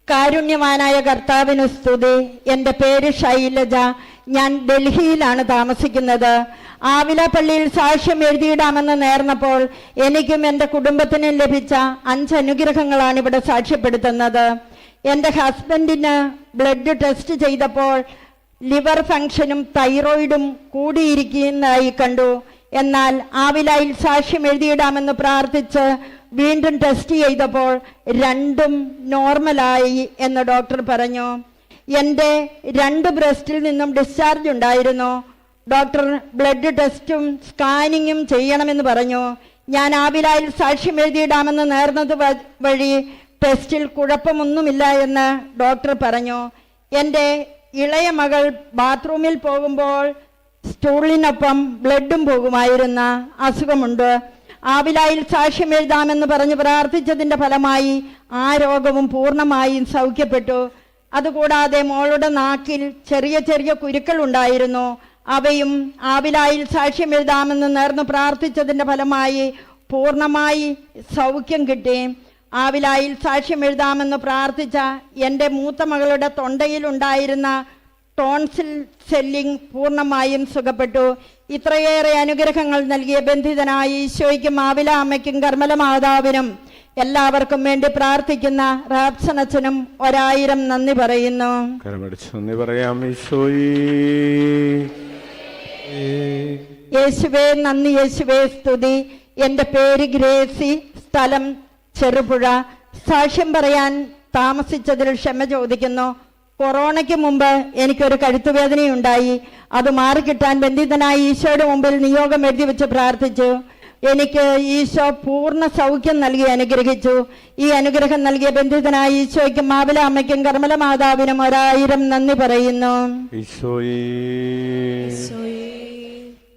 കാരുണ്യവാനായ കർത്താവിന് സ്തുതി. എൻ്റെ പേര് ശൈലജ. ഞാൻ ഡൽഹിയിലാണ് താമസിക്കുന്നത്. ആവില പള്ളിയിൽ സാക്ഷ്യം എഴുതിയിടാമെന്ന് നേർന്നപ്പോൾ എനിക്കും എൻ്റെ കുടുംബത്തിനും ലഭിച്ച 5 അനുഗ്രഹങ്ങളാണ് ഇവിടെ സാക്ഷ്യപ്പെടുത്തുന്നത്. എൻ്റെ ഹസ്ബൻഡിന് ബ്ലഡ് ടെസ്റ്റ് ചെയ്തപ്പോൾ ലിവർ ഫംഗ്ഷനും തൈറോയിഡും കൂടിയിരിക്കുന്നതായി കണ്ടു. എന്നാൽ ആവിലയിൽ സാക്ഷ്യം എഴുതിയിടാമെന്ന് പ്രാർത്ഥിച്ച് വീണ്ടും ടെസ്റ്റ് ചെയ്തപ്പോൾ 2ഉം നോർമലായി എന്ന് ഡോക്ടർ പറഞ്ഞു. എൻ്റെ 2 ബ്രസ്റ്റിൽ നിന്നും ഡിസ്ചാർജ് ഉണ്ടായിരുന്നു. ഡോക്ടർ ബ്ലഡ് ടെസ്റ്റും സ്കാനിങ്ങും ചെയ്യണമെന്ന് പറഞ്ഞു. ഞാൻ ആവിലയിൽ സാക്ഷ്യം എഴുതിയിടാമെന്ന് നേർന്നത് വഴി ടെസ്റ്റിൽ കുഴപ്പമൊന്നുമില്ല എന്ന് ഡോക്ടർ പറഞ്ഞു. എൻ്റെ ഇളയ മകൾ ബാത്റൂമിൽ പോകുമ്പോൾ സ്റ്റൂളിനൊപ്പം ബ്ലഡും പോകുമായിരുന്ന അസുഖമുണ്ട്. ആവിലയിൽ സാക്ഷ്യം എഴുതാമെന്ന് പറഞ്ഞ് പ്രാർത്ഥിച്ചതിൻ്റെ ഫലമായി ആ രോഗവും പൂർണ്ണമായും സൗഖ്യപ്പെട്ടു. അതുകൂടാതെ മോളുടെ നാക്കിൽ ചെറിയ ചെറിയ കുരുക്കൾ ഉണ്ടായിരുന്നു. അവയും ആവിലയിൽ സാക്ഷ്യം എഴുതാമെന്ന് നേർന്ന് പ്രാർത്ഥിച്ചതിൻ്റെ ഫലമായി പൂർണ്ണമായി സൗഖ്യം കിട്ടി. ആവിലായിൽ സാക്ഷ്യം എഴുതാമെന്ന് പ്രാർത്ഥിച്ച എൻ്റെ മൂത്ത മകളുടെ തൊണ്ടയിലുണ്ടായിരുന്ന ടോൺസിൽ സെല്ലിംഗ് പൂർണ്ണമായും സുഖപ്പെട്ടു. ഇത്രയേറെ അനുഗ്രഹങ്ങൾ നൽകിയ ബന്ധിതനായ ഈശോയ്ക്കും ആവില അമ്മയ്ക്കും കർമ്മല മാതാവിനും എല്ലാവർക്കും വേണ്ടി പ്രാർത്ഥിക്കുന്ന റാപ്സനച്ചനും 1000 നന്ദി പറയുന്നു. നന്ദി പറയാം ഈശോയേ. യേശുവേ നന്ദി, യേശുവേ സ്തുതി. എൻ്റെ പേര് ഗ്രേസി, സ്ഥലം ചെറുപുഴ. സാക്ഷ്യം പറയാൻ താമസിച്ചതിൽ ക്ഷമ ചോദിക്കുന്നു. കൊറോണയ്ക്ക് മുമ്പ് എനിക്കൊരു കഴുത്തുവേദനയുണ്ടായി. അത് മാറിക്കിട്ടാൻ ബന്ധിതനായ ഈശോയുടെ മുമ്പിൽ നിയോഗം എഴുതി വെച്ച് പ്രാർത്ഥിച്ചു. എനിക്ക് ഈശോ പൂർണ്ണ സൗഖ്യം നൽകി അനുഗ്രഹിച്ചു. ഈ അനുഗ്രഹം നൽകിയ ബന്ധിതനായ ഈശോയ്ക്കും ആവില അമ്മയ്ക്കും കർമ്മല മാതാവിനും 1000 നന്ദി പറയുന്നു.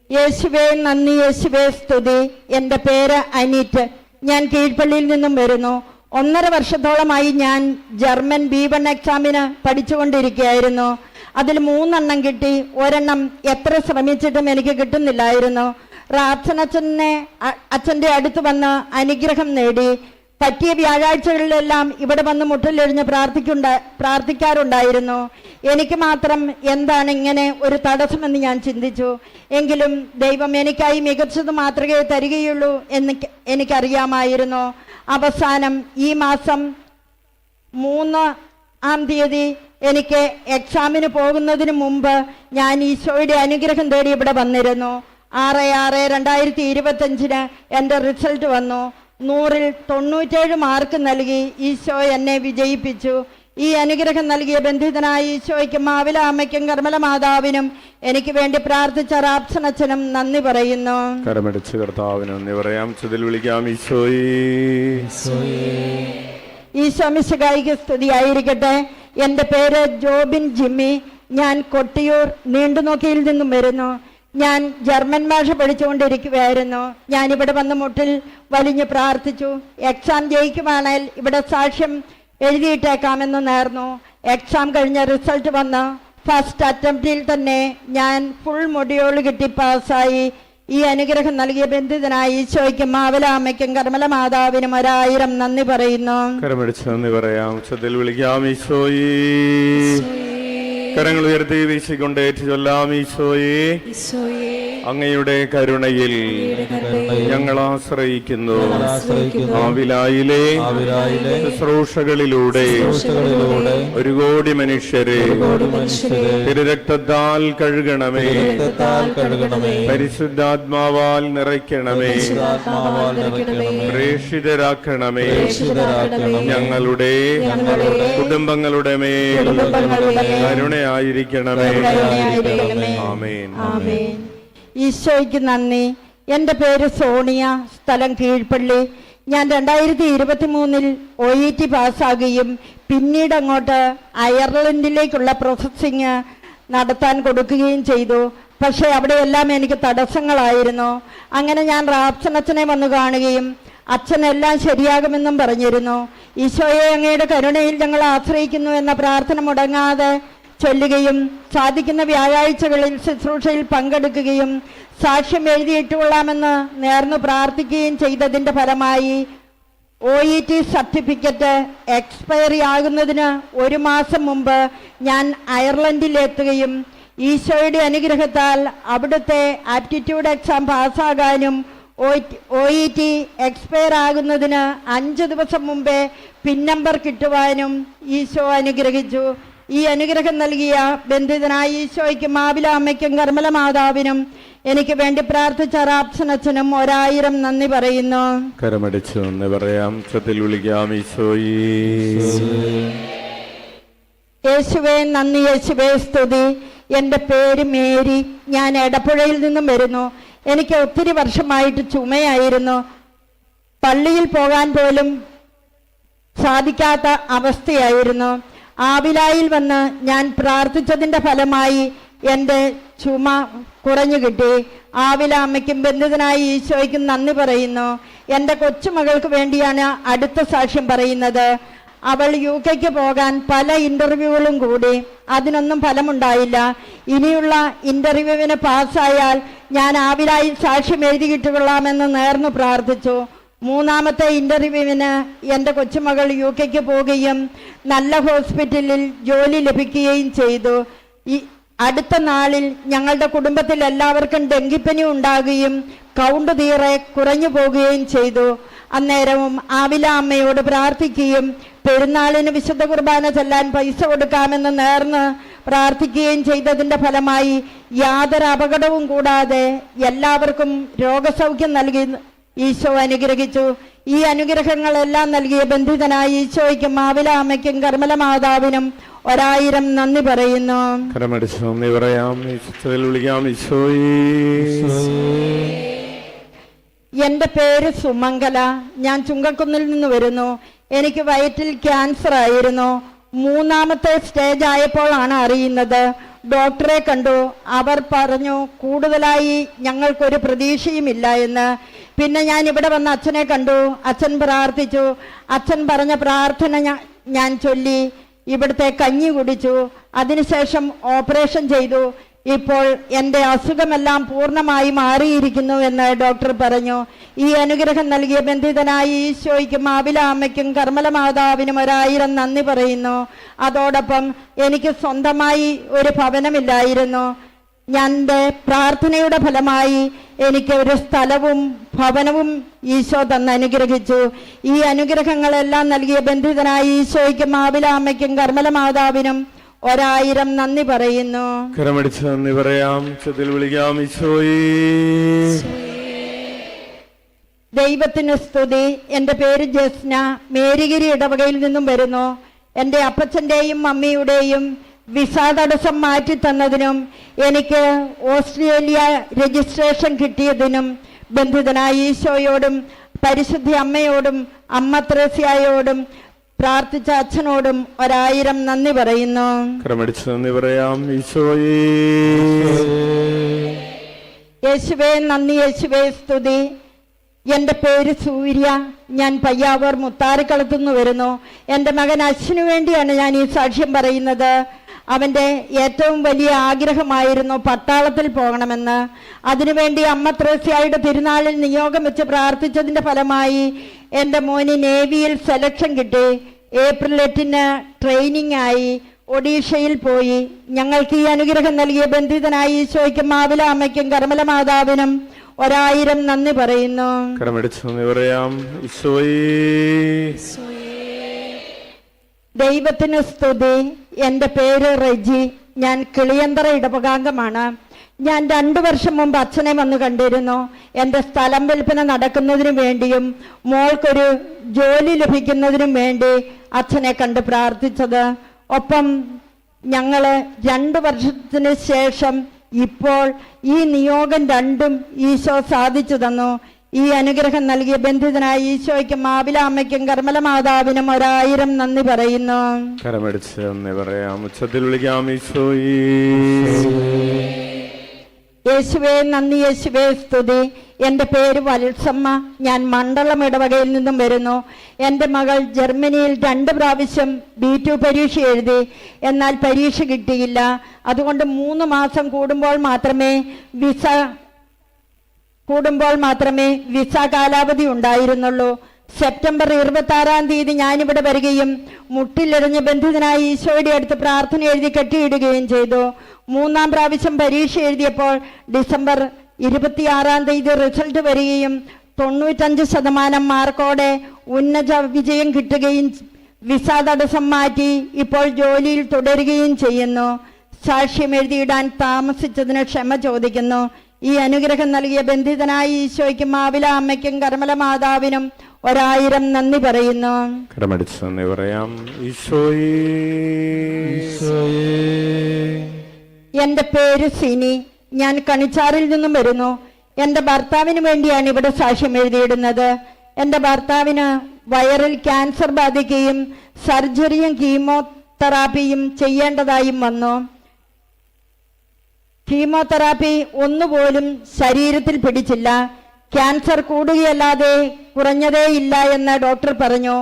യേശുവേ നന്ദി, യേശുവേ സ്തുതി. എൻ്റെ പേര് അനീറ്റ്. ഞാൻ കീഴ്പള്ളിയിൽ നിന്നും വരുന്നു. 1.5 വർഷത്തോളമായി ഞാൻ ജർമ്മൻ B1 എക്സാമിന് പഠിച്ചുകൊണ്ടിരിക്കുകയായിരുന്നു. അതിൽ 3 എണ്ണം കിട്ടി. 1 എണ്ണം എത്ര ശ്രമിച്ചിട്ടും എനിക്ക് കിട്ടുന്നില്ലായിരുന്നു. അച്ഛൻ്റെ അടുത്ത് വന്ന് അനുഗ്രഹം നേടി. പറ്റിയ വ്യാഴാഴ്ചകളിലെല്ലാം ഇവിടെ വന്ന് മുട്ടിലെഴിഞ്ഞ് പ്രാർത്ഥിക്കാറുണ്ടായിരുന്നു. എനിക്ക് മാത്രം എന്താണ് ഇങ്ങനെ ഒരു തടസ്സമെന്ന് ഞാൻ ചിന്തിച്ചു. എങ്കിലും ദൈവം എനിക്കായി മികച്ചത് മാത്രമേ തരികയുള്ളൂ എന്ന് എനിക്കറിയാമായിരുന്നു. അവസാനം ഈ മാസം 3-ാം തീയതി എനിക്ക് എക്സാമിന് പോകുന്നതിന് മുമ്പ് ഞാൻ ഈശോയുടെ അനുഗ്രഹം തേടി ഇവിടെ വന്നിരുന്നു. 6/6/2025 എൻ്റെ റിസൾട്ട് വന്നു. 100-ൽ 97 മാർക്ക് നൽകി ഈശോ എന്നെ വിജയിപ്പിച്ചു. ഈ അനുഗ്രഹം നൽകിയ ബന്ധിതനായ ഈശോയ്ക്കും ആവില അമ്മയ്ക്കും കർമ്മല മാതാവിനും എനിക്ക് വേണ്ടി പ്രാർത്ഥിച്ച റാപ്സനച്ചനും നന്ദി പറയുന്നു. കരമടിച്ച് കർത്താവിന് നന്ദി പറയാം. ചതിൽ വിളിക്കാം ഈശോയേ. ഈശോ മിശിഹായിക്ക് സ്തുതിയായിരിക്കട്ടെ. എൻ്റെ പേര് ജോബിൻ ജിമ്മി. ഞാൻ കൊട്ടിയൂർ നീണ്ടുനോക്കിയിൽ നിന്നും വരുന്നു. ഞാൻ ജർമ്മൻ ഭാഷ പഠിച്ചുകൊണ്ടിരിക്കുകയായിരുന്നു. ഞാനിവിടെ വന്ന് മുട്ടിൽ വലിഞ്ഞ് പ്രാർത്ഥിച്ചു. എക്സാം ജയിക്കുവാണെങ്കിൽ ഇവിടെ സാക്ഷ്യം എഴുതിയിട്ടേക്കാമെന്ന് നേർന്നു. എക്സാം കഴിഞ്ഞ റിസൾട്ട് വന്ന് ഫസ്റ്റ് അറ്റംപ്റ്റിൽ തന്നെ ഞാൻ ഫുൾ മൊഡ്യൂൾ കിട്ടി പാസ്സായി. ഈ അനുഗ്രഹം നൽകിയ ബന്ധിതനായ ഈശോയ്ക്കും ആവില അമ്മയ്ക്കും കർമ്മല മാതാവിനും 1000 നന്ദി പറയുന്നു. നന്ദി പറയാം. ഉച്ചത്തിൽ വിളിക്കാം ഈശോയേ. കരങ്ങൾ ഉയർത്തി വീശിക്കൊണ്ട് ഏറ്റു ചൊല്ലാം ഈശോയേ. അങ്ങയുടെ കരുണയിൽ ഞങ്ങൾ ആശ്രയിക്കുന്നു. ആവിലായിലെ ശുശ്രൂഷകളിലൂടെ 1 കോടി മനുഷ്യരെ തിരുരക്തത്താൽ കഴുകണമേ. പരിശുദ്ധാത്മാവാൽ നിറയ്ക്കണമേ. പ്രേക്ഷിതരാക്കണമേ. ഞങ്ങളുടെ കുടുംബങ്ങളുടെ മേൽ കരുണയായിരിക്കണമേ. ആമേൻ. ഈശോയ്ക്ക് നന്ദി. എൻ്റെ പേര് സോണിയ, സ്ഥലം കീഴ്പള്ളി. ഞാൻ 2023-ൽ OET പാസ്സാകുകയും പിന്നീട് അങ്ങോട്ട് അയർലൻഡിലേക്കുള്ള പ്രോസസ്സിങ് നടത്താൻ കൊടുക്കുകയും ചെയ്തു. പക്ഷേ അവിടെയെല്ലാം എനിക്ക് തടസ്സങ്ങളായിരുന്നു. അങ്ങനെ ഞാൻ റാപ്സനച്ചനെ വന്നു കാണുകയും അച്ഛനെല്ലാം ശരിയാകുമെന്നും പറഞ്ഞിരുന്നു. ഈശോയെ, അങ്ങയുടെ കരുണയിൽ ഞങ്ങൾ ആശ്രയിക്കുന്നു എന്ന പ്രാർത്ഥന മുടങ്ങാതെ ചൊല്ലുകയും സാധിക്കുന്ന വ്യാഴാഴ്ചകളിൽ ശുശ്രൂഷയിൽ പങ്കെടുക്കുകയും സാക്ഷ്യം എഴുതിയിട്ടുകൊള്ളാമെന്ന് നേർന്നു പ്രാർത്ഥിക്കുകയും ചെയ്തതിൻ്റെ ഫലമായി OET സർട്ടിഫിക്കറ്റ് എക്സ്പയറി ആകുന്നതിന് 1 മാസം മുമ്പ് ഞാൻ അയർലൻഡിലെത്തുകയും ഈശോയുടെ അനുഗ്രഹത്താൽ അവിടുത്തെ ആപ്റ്റിറ്റ്യൂഡ് എക്സാം പാസ്സാകാനും OET എക്സ്പയർ ആകുന്നതിന് 5 ദിവസം മുമ്പേ പിൻ നമ്പർ കിട്ടുവാനും ഈശോ അനുഗ്രഹിച്ചു. ഈ അനുഗ്രഹം നൽകിയ ബന്ധിതനായ ഈശോയ്ക്കും ആവില അമ്മയ്ക്കും കർമ്മല മാതാവിനും എനിക്ക് വേണ്ടി പ്രാർത്ഥിച്ച റാപ്സനച്ചനും 1000 നന്ദി പറയുന്നു. കരമടിച്ച് നന്ദി പറയാം. ചത്തിൽ വിളിക്കാം ഈശോയേ. യേശുവേ നന്ദി, യേശുവേ സ്തുതി. എൻ്റെ പേര് മേരി. ഞാൻ എടപ്പുഴയിൽ നിന്നും വരുന്നു. എനിക്ക് ഒത്തിരി വർഷമായിട്ട് ചുമയായിരുന്നു. പള്ളിയിൽ പോകാൻ പോലും സാധിക്കാത്ത അവസ്ഥയായിരുന്നു. ആവിലായിൽ വന്ന് ഞാൻ പ്രാർത്ഥിച്ചതിൻ്റെ ഫലമായി എൻ്റെ ചുമ കുറഞ്ഞു കിട്ടി. ആവില അമ്മയ്ക്കും ബന്ധിതനായ ഈശോയ്ക്കും നന്ദി പറയുന്നു. എൻ്റെ കൊച്ചുമകൾക്ക് വേണ്ടിയാണ് അടുത്ത സാക്ഷ്യം പറയുന്നത്. അവൾ UK പോകാൻ പല ഇൻ്റർവ്യൂകളും കൂടി. അതിനൊന്നും ഫലമുണ്ടായില്ല. ഇനിയുള്ള ഇൻ്റർവ്യൂവിന് പാസ്സായാൽ ഞാൻ ആവിലായിൽ സാക്ഷ്യം എഴുതി കിട്ടുകൊള്ളാമെന്ന് നേർന്നു പ്രാർത്ഥിച്ചു. മൂന്നാമത്തെ ഇൻ്റർവ്യൂവിന് എൻ്റെ കൊച്ചുമകൾ UK പോവുകയും നല്ല ഹോസ്പിറ്റലിൽ ജോലി ലഭിക്കുകയും ചെയ്തു. ഈ അടുത്ത നാളിൽ ഞങ്ങളുടെ കുടുംബത്തിൽ എല്ലാവർക്കും ഡെങ്കിപ്പനി ഉണ്ടാകുകയും കൗണ്ട് തീരെ കുറഞ്ഞു പോകുകയും ചെയ്തു. അന്നേരവും ആവില അമ്മയോട് പ്രാർത്ഥിക്കുകയും പെരുന്നാളിന് വിശുദ്ധ കുർബാന ചെല്ലാൻ പൈസ കൊടുക്കാമെന്ന് നേർന്ന് പ്രാർത്ഥിക്കുകയും ചെയ്തതിൻ്റെ ഫലമായി യാതൊരു അപകടവും കൂടാതെ എല്ലാവർക്കും രോഗസൗഖ്യം നൽകി ഈശോ അനുഗ്രഹിച്ചു. ഈ അനുഗ്രഹങ്ങളെല്ലാം നൽകിയ ബന്ധിതനായ ഈശോയ്ക്കും ആവില അമ്മയ്ക്കും കർമ്മല മാതാവിനും 1000 നന്ദി പറയുന്നു. കരമടിച്ച് നന്ദി പറയാം. വിളിക്കാം ഈശോയേ. എൻ്റെ പേര് സുമംഗല. ഞാൻ ചുങ്കക്കുന്നിൽ നിന്ന് വരുന്നു. എനിക്ക് വയറ്റിൽ ക്യാൻസർ ആയിരുന്നു. 3ാമത്തെ സ്റ്റേജ് ആയപ്പോഴാണ് അറിയുന്നത്. ഡോക്ടറെ കണ്ടു. അവർ പറഞ്ഞു കൂടുതലായി ഞങ്ങൾക്കൊരു പ്രതീക്ഷയുമില്ല എന്ന്. പിന്നെ ഞാൻ ഇവിടെ വന്ന് അച്ഛനെ കണ്ടു. അച്ഛൻ പ്രാർത്ഥിച്ചു. അച്ഛൻ പറഞ്ഞ പ്രാർത്ഥന ഞാൻ ചൊല്ലി ഇവിടുത്തെ കഞ്ഞി കുടിച്ചു. അതിനുശേഷം ഓപ്പറേഷൻ ചെയ്തു. ഇപ്പോൾ എൻ്റെ അസുഖമെല്ലാം പൂർണ്ണമായി മാറിയിരിക്കുന്നു എന്ന് ഡോക്ടർ പറഞ്ഞു. ഈ അനുഗ്രഹം നൽകിയ ബന്ധിതനായ ഈശോയ്ക്കും ആവില അമ്മയ്ക്കും കർമ്മല മാതാവിനും 1000 നന്ദി പറയുന്നു. അതോടൊപ്പം എനിക്ക് സ്വന്തമായി ഒരു ഭവനമില്ലായിരുന്നു. എൻ്റെ പ്രാർത്ഥനയുടെ ഫലമായി എനിക്ക് ഒരു സ്ഥലവും ഭവനവും ഈശോ തന്ന് അനുഗ്രഹിച്ചു. ഈ അനുഗ്രഹങ്ങളെല്ലാം നൽകിയ ബന്ധിതനായ ഈശോയ്ക്കും ആവില അമ്മയ്ക്കും കർമ്മല മാതാവിനും 1000 നന്ദി പറയുന്നു. കരമടിച്ച് നന്ദി പറയാം. വിളിക്കാം ഈശോയേ. ദൈവത്തിന് സ്തുതി. എൻ്റെ പേര് ജസ്ന. മേരിഗിരി ഇടവകയിൽ നിന്നും വരുന്നു. എൻ്റെ അപ്പച്ചൻ്റെയും അമ്മയുടെയും വിസ തടസ്സം മാറ്റി തന്നതിനും എനിക്ക് ഓസ്ട്രേലിയ രജിസ്ട്രേഷൻ കിട്ടിയതിനും ബന്ധിതനായ ഈശോയോടും പരിശുദ്ധ അമ്മയോടും അമ്മ ത്രേസ്യായോടും പ്രാർത്ഥിച്ച അച്ഛനോടും 1000 നന്ദി പറയുന്നു. കരമടിച്ച് നന്ദി പറയാം. ഈശോയേ. യേശുവേ നന്ദി. യേശുവേ സ്തുതി. എൻ്റെ പേര് സൂര്യ. ഞാൻ പയ്യാവൂർ മുത്താറിക്കളത്തുനിന്ന് വരുന്നു. എൻ്റെ മകൻ അശ്വിനു വേണ്ടിയാണ് ഞാൻ ഈ സാക്ഷ്യം പറയുന്നത്. അവൻ്റെ ഏറ്റവും വലിയ ആഗ്രഹമായിരുന്നു പട്ടാളത്തിൽ പോകണമെന്ന്. അതിനുവേണ്ടി അമ്മ ത്രേസ്യായുടെ തിരുനാളിൽ നിയോഗം വെച്ച് പ്രാർത്ഥിച്ചതിൻ്റെ ഫലമായി എൻ്റെ മോന് നേവിയിൽ സെലക്ഷൻ കിട്ടി. ഏപ്രിൽ 8-ന് ട്രെയിനിങ് ആയി ഒഡീഷയിൽ പോയി. ഞങ്ങൾക്ക് ഈ അനുഗ്രഹം നൽകിയ ബന്ധിതനായ ഈശോയ്ക്കും ആവില അമ്മയ്ക്കും കർമ്മല മാതാവിനും 1000 നന്ദി പറയുന്നു. കരമടിച്ച് നന്ദി പറയാം. ഈശോയേ. ദൈവത്തിന് സ്തുതി. എൻ്റെ പേര് റെജി. ഞാൻ കിളിയന്തറ ഇടവകാംഗമാണ്. ഞാൻ 2 വർഷം മുമ്പ് അച്ഛനെ വന്ന് കണ്ടിരുന്നു. എൻ്റെ സ്ഥലം വിൽപ്പന നടക്കുന്നതിനു വേണ്ടിയും മോൾക്കൊരു ജോലി ലഭിക്കുന്നതിനും വേണ്ടി അച്ഛനെ കണ്ട് പ്രാർത്ഥിച്ചത്. ഒപ്പം ഞങ്ങൾ 2 വർഷത്തിന് ശേഷം ഇപ്പോൾ ഈ നിയോഗം 2ഉം ഈശോ സാധിച്ചു തന്നു. ഈ അനുഗ്രഹം നൽകിയ ബന്ധിതനായ ഈശോയ്ക്കും ആവില അമ്മയ്ക്കും കർമ്മല മാതാവിനും 1000 നന്ദി പറയുന്നു. കരമടിച്ച് നന്ദി പറയാം. ഉച്ചത്തിൽ വിളിക്കാം ഈശോയേ. യേശുവേ നന്ദി. യേശുവേ സ്തുതി. എൻ്റെ പേര് വത്സമ്മ. ഞാൻ മണ്ഡലം ഇടവകയിൽ നിന്നും വരുന്നു. എൻ്റെ മകൾ ജർമ്മനിയിൽ 2 പ്രാവശ്യം B2 പരീക്ഷ എഴുതി. എന്നാൽ പരീക്ഷ കിട്ടിയില്ല. അതുകൊണ്ട് 3 മാസം കൂടുമ്പോൾ മാത്രമേ വിസ കാലാവധി ഉണ്ടായിരുന്നുള്ളൂ. സെപ്റ്റംബർ 26-ാം തീയതി ഞാനിവിടെ വരികയും മുട്ടിലെറിഞ്ഞ് ബന്ധിതനായ ഈശോയുടെ അടുത്ത് പ്രാർത്ഥന എഴുതി കെട്ടിയിടുകയും ചെയ്തു. 3-ാം പ്രാവശ്യം പരീക്ഷ എഴുതിയപ്പോൾ ഡിസംബർ 26-ാം തീയതി റിസൾട്ട് വരികയും 95% മാർക്കോടെ ഉന്നത വിജയം കിട്ടുകയും വിസ തടസ്സം മാറ്റി ഇപ്പോൾ ജോലിയിൽ തുടരുകയും ചെയ്യുന്നു. സാക്ഷ്യം എഴുതിയിടാൻ താമസിച്ചതിന് ക്ഷമ ചോദിക്കുന്നു. ഈ അനുഗ്രഹം നൽകിയ ബന്ധിതനായ ഈശോയ്ക്കും ആവില അമ്മയ്ക്കും കർമ്മല മാതാവിനും 1000 നന്ദി പറയുന്നു. കരമടിച്ച് നന്ദി പറയാം. ഈശോയേ. എൻ്റെ പേര് സിനി. ഞാൻ കണിച്ചാറിൽ നിന്നും വരുന്നു. എൻ്റെ ഭർത്താവിന് വേണ്ടിയാണ് ഇവിടെ സാക്ഷ്യം എഴുതിയിടുന്നത്. എൻ്റെ ഭർത്താവിന് വയറിൽ ക്യാൻസർ ബാധിക്കുകയും സർജറിയും കീമോതെറാപ്പിയും ചെയ്യേണ്ടതായും വന്നു. കീമോതെറാപ്പി ഒന്നുപോലും ശരീരത്തിൽ പിടിച്ചില്ല. ക്യാൻസർ കൂടുകയല്ലാതെ കുറഞ്ഞതേയില്ല എന്ന് ഡോക്ടർ പറഞ്ഞു.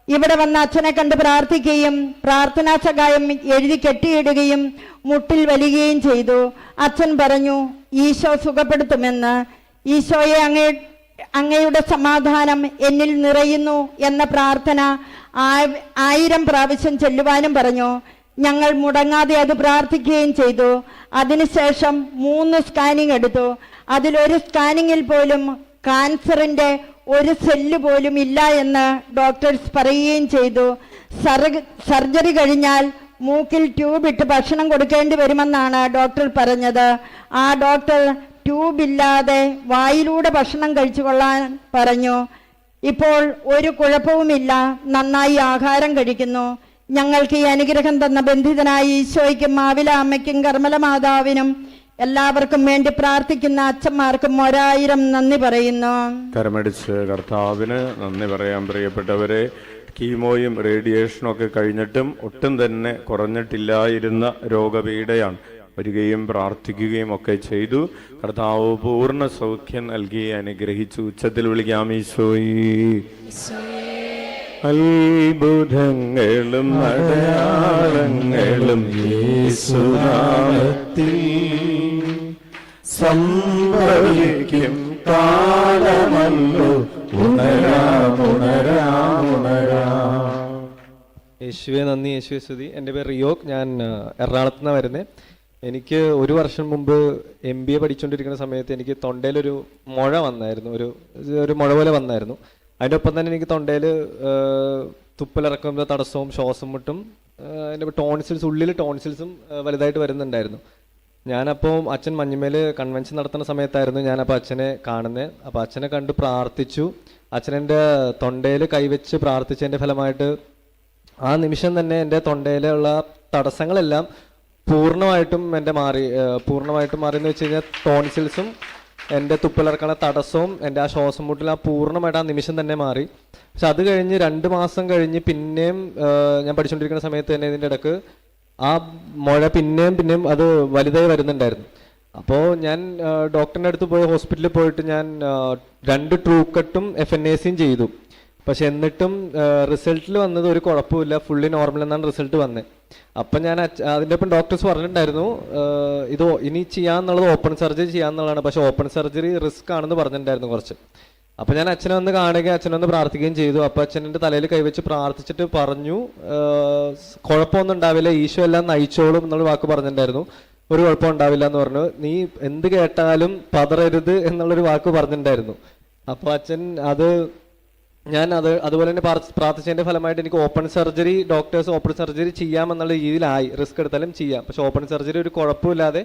ഇവിടെ വന്ന അച്ഛനെ കണ്ട് പ്രാർത്ഥിക്കുകയും പ്രാർത്ഥനാ സഹായം എഴുതി കെട്ടിയിടുകയും മുട്ടിൽ വലിയുകയും ചെയ്തു. അച്ഛൻ പറഞ്ഞു ഈശോ സുഖപ്പെടുത്തുമെന്ന്. ഈശോയെ അങ്ങയുടെ സമാധാനം എന്നിൽ നിറയുന്നു എന്ന പ്രാർത്ഥന 1000 പ്രാവശ്യം ചൊല്ലുവാനും പറഞ്ഞു. ഞങ്ങൾ മുടങ്ങാതെ അത് പ്രാർത്ഥിക്കുകയും ചെയ്തു. അതിനുശേഷം 3 സ്കാനിങ് എടുത്തു. അതിലൊരു സ്കാനിങ്ങിൽ പോലും കാൻസറിൻ്റെ ഒരു സെല്ല് പോലും ഇല്ല എന്ന് ഡോക്ടേഴ്സ് പറയുകയും ചെയ്തു. സർജറി കഴിഞ്ഞാൽ മൂക്കിൽ ട്യൂബ് ഇട്ട് ഭക്ഷണം കൊടുക്കേണ്ടി വരുമെന്നാണ് ഡോക്ടർ പറഞ്ഞത്. ആ ഡോക്ടർ ട്യൂബില്ലാതെ വായിലൂടെ ഭക്ഷണം കഴിച്ചു കൊള്ളാൻ പറഞ്ഞു. ഇപ്പോൾ ഒരു കുഴപ്പവുമില്ല, നന്നായി ആഹാരം കഴിക്കുന്നു. ഞങ്ങൾക്ക് ഈ അനുഗ്രഹം തന്ന ബന്ധിതനായ ഈശോയ്ക്കും മാവില അമ്മയ്ക്കും കർമ്മല മാതാവിനും എല്ലാവർക്കും വേണ്ടി പ്രാർത്ഥിക്കുന്ന അച്ഛന്മാർക്കും 1000 നന്ദി പറയുന്നു. കരമടിച്ച് കർത്താവിന് നന്ദി പറയാൻ. പ്രിയപ്പെട്ടവരെ, കീമോയും റേഡിയേഷനും ഒക്കെ കഴിഞ്ഞിട്ടും ഒട്ടും തന്നെ കുറഞ്ഞിട്ടില്ലായിരുന്ന രോഗപീഠയാണ്. വരികയും പ്രാർത്ഥിക്കുകയും ഒക്കെ ചെയ്തു. കർത്താവ് പൂർണ്ണ സൗഖ്യം നൽകി അനുഗ്രഹിച്ചു. ഉച്ചത്തിൽ വിളിക്കാം ഈശോയേ. അത്ഭുതങ്ങളും അടയാളങ്ങളും യേശുനാമത്തിൽ സംഭവിക്കും കാലമല്ലോ. ഉണരാം ഉണരാം ഉണരാം. യേശുവെ നന്ദി, യേശുവെ സ്തുതി. എൻ്റെ പേര് റിയോക്, ഞാൻ എറണാകുളത്ത് നിന്നാണ് വരുന്നത്. എനിക്ക് 1 വർഷം മുമ്പ് MBA പഠിച്ചുകൊണ്ടിരിക്കുന്ന സമയത്ത് എനിക്ക് തൊണ്ടയിലൊരു മുഴ വന്നായിരുന്നു, ഒരു മുഴ പോലെ വന്നായിരുന്നു. അതിൻ്റെ ഒപ്പം തന്നെ എനിക്ക് തൊണ്ടയിൽ തുപ്പലിറക്കുന്ന തടസ്സവും ശ്വാസം മുട്ടും അതിൻ്റെ ടോൺസിൽസ്, ഉള്ളിൽ ടോൺസിൽസും വലുതായിട്ട് വരുന്നുണ്ടായിരുന്നു. ഞാനപ്പോൾ അച്ഛൻ മഞ്ഞുമേൽ കൺവെൻഷൻ നടത്തുന്ന സമയത്തായിരുന്നു ഞാനപ്പോൾ അച്ഛനെ കാണുന്നത്. അപ്പോൾ അച്ഛനെ കണ്ട് പ്രാർത്ഥിച്ചു. അച്ഛനെൻ്റെ തൊണ്ടയിൽ കൈവച്ച് പ്രാർത്ഥിച്ചതിൻ്റെ ഫലമായിട്ട് ആ നിമിഷം തന്നെ എൻ്റെ തൊണ്ടയിലുള്ള തടസ്സങ്ങളെല്ലാം പൂർണ്ണമായിട്ടും മാറി എന്ന് വെച്ച് കഴിഞ്ഞാൽ ടോൺസിൽസും എൻ്റെ തുപ്പലിറക്കണ തടസ്സവും എൻ്റെ ആ ശ്വാസം മുട്ടിൽ പൂർണ്ണമായിട്ട് ആ നിമിഷം തന്നെ മാറി. പക്ഷെ അത് കഴിഞ്ഞ് 2 മാസം കഴിഞ്ഞ് പിന്നെയും ഞാൻ പഠിച്ചുകൊണ്ടിരിക്കുന്ന സമയത്ത് തന്നെ ഇതിൻ്റെ ഇടയ്ക്ക് ആ മുഴ പിന്നെയും അത് വലുതായി വരുന്നുണ്ടായിരുന്നു. അപ്പോൾ ഞാൻ ഡോക്ടറിൻ്റെ അടുത്ത് പോയി ഹോസ്പിറ്റലിൽ പോയിട്ട് ഞാൻ 2 ട്രൂ കട്ടും FNACയും ചെയ്തു. പക്ഷെ എന്നിട്ടും റിസൾട്ടിൽ വന്നത് ഒരു കുഴപ്പമില്ല, ഫുള്ളി നോർമൽ എന്നാണ് റിസൾട്ട് വന്നത്. അപ്പം ഞാൻ അതിൻ്റെ ഒപ്പം ഡോക്ടേഴ്സ് പറഞ്ഞിട്ടുണ്ടായിരുന്നു ഇത് ഇനി ചെയ്യാന്നുള്ളത് ഓപ്പൺ സർജറി ചെയ്യാന്നുള്ളതാണ്. പക്ഷെ ഓപ്പൺ സർജറി റിസ്ക് ആണെന്ന് പറഞ്ഞിട്ടുണ്ടായിരുന്നു കുറച്ച്. അപ്പം ഞാൻ അച്ഛനെ വന്ന് കാണുകയും അച്ഛനെ വന്ന് പ്രാർത്ഥിക്കുകയും ചെയ്തു. അപ്പം അച്ഛൻ്റെ തലയിൽ കൈവച്ച് പ്രാർത്ഥിച്ചിട്ട് പറഞ്ഞു കുഴപ്പമൊന്നും ഉണ്ടാവില്ല, ഈശോ എല്ലാം നയിച്ചോളും എന്നുള്ള വാക്ക് പറഞ്ഞിട്ടുണ്ടായിരുന്നു. ഒരു കുഴപ്പം ഉണ്ടാവില്ല എന്ന് പറഞ്ഞു. നീ എന്ത് കേട്ടാലും പതറരുത് എന്നുള്ളൊരു വാക്ക് പറഞ്ഞിട്ടുണ്ടായിരുന്നു. അപ്പോൾ അച്ഛൻ അതുപോലെ തന്നെ പ്രാർത്ഥിച്ചതിൻ്റെ ഫലമായിട്ട് എനിക്ക് open surgery, doctors open surgery ചെയ്യാമെന്നുള്ള രീതിയിലായി. റിസ്ക് എടുത്താലും ചെയ്യാം. പക്ഷെ ഓപ്പൺ സർജറി ഒരു കുഴപ്പമില്ലാതെ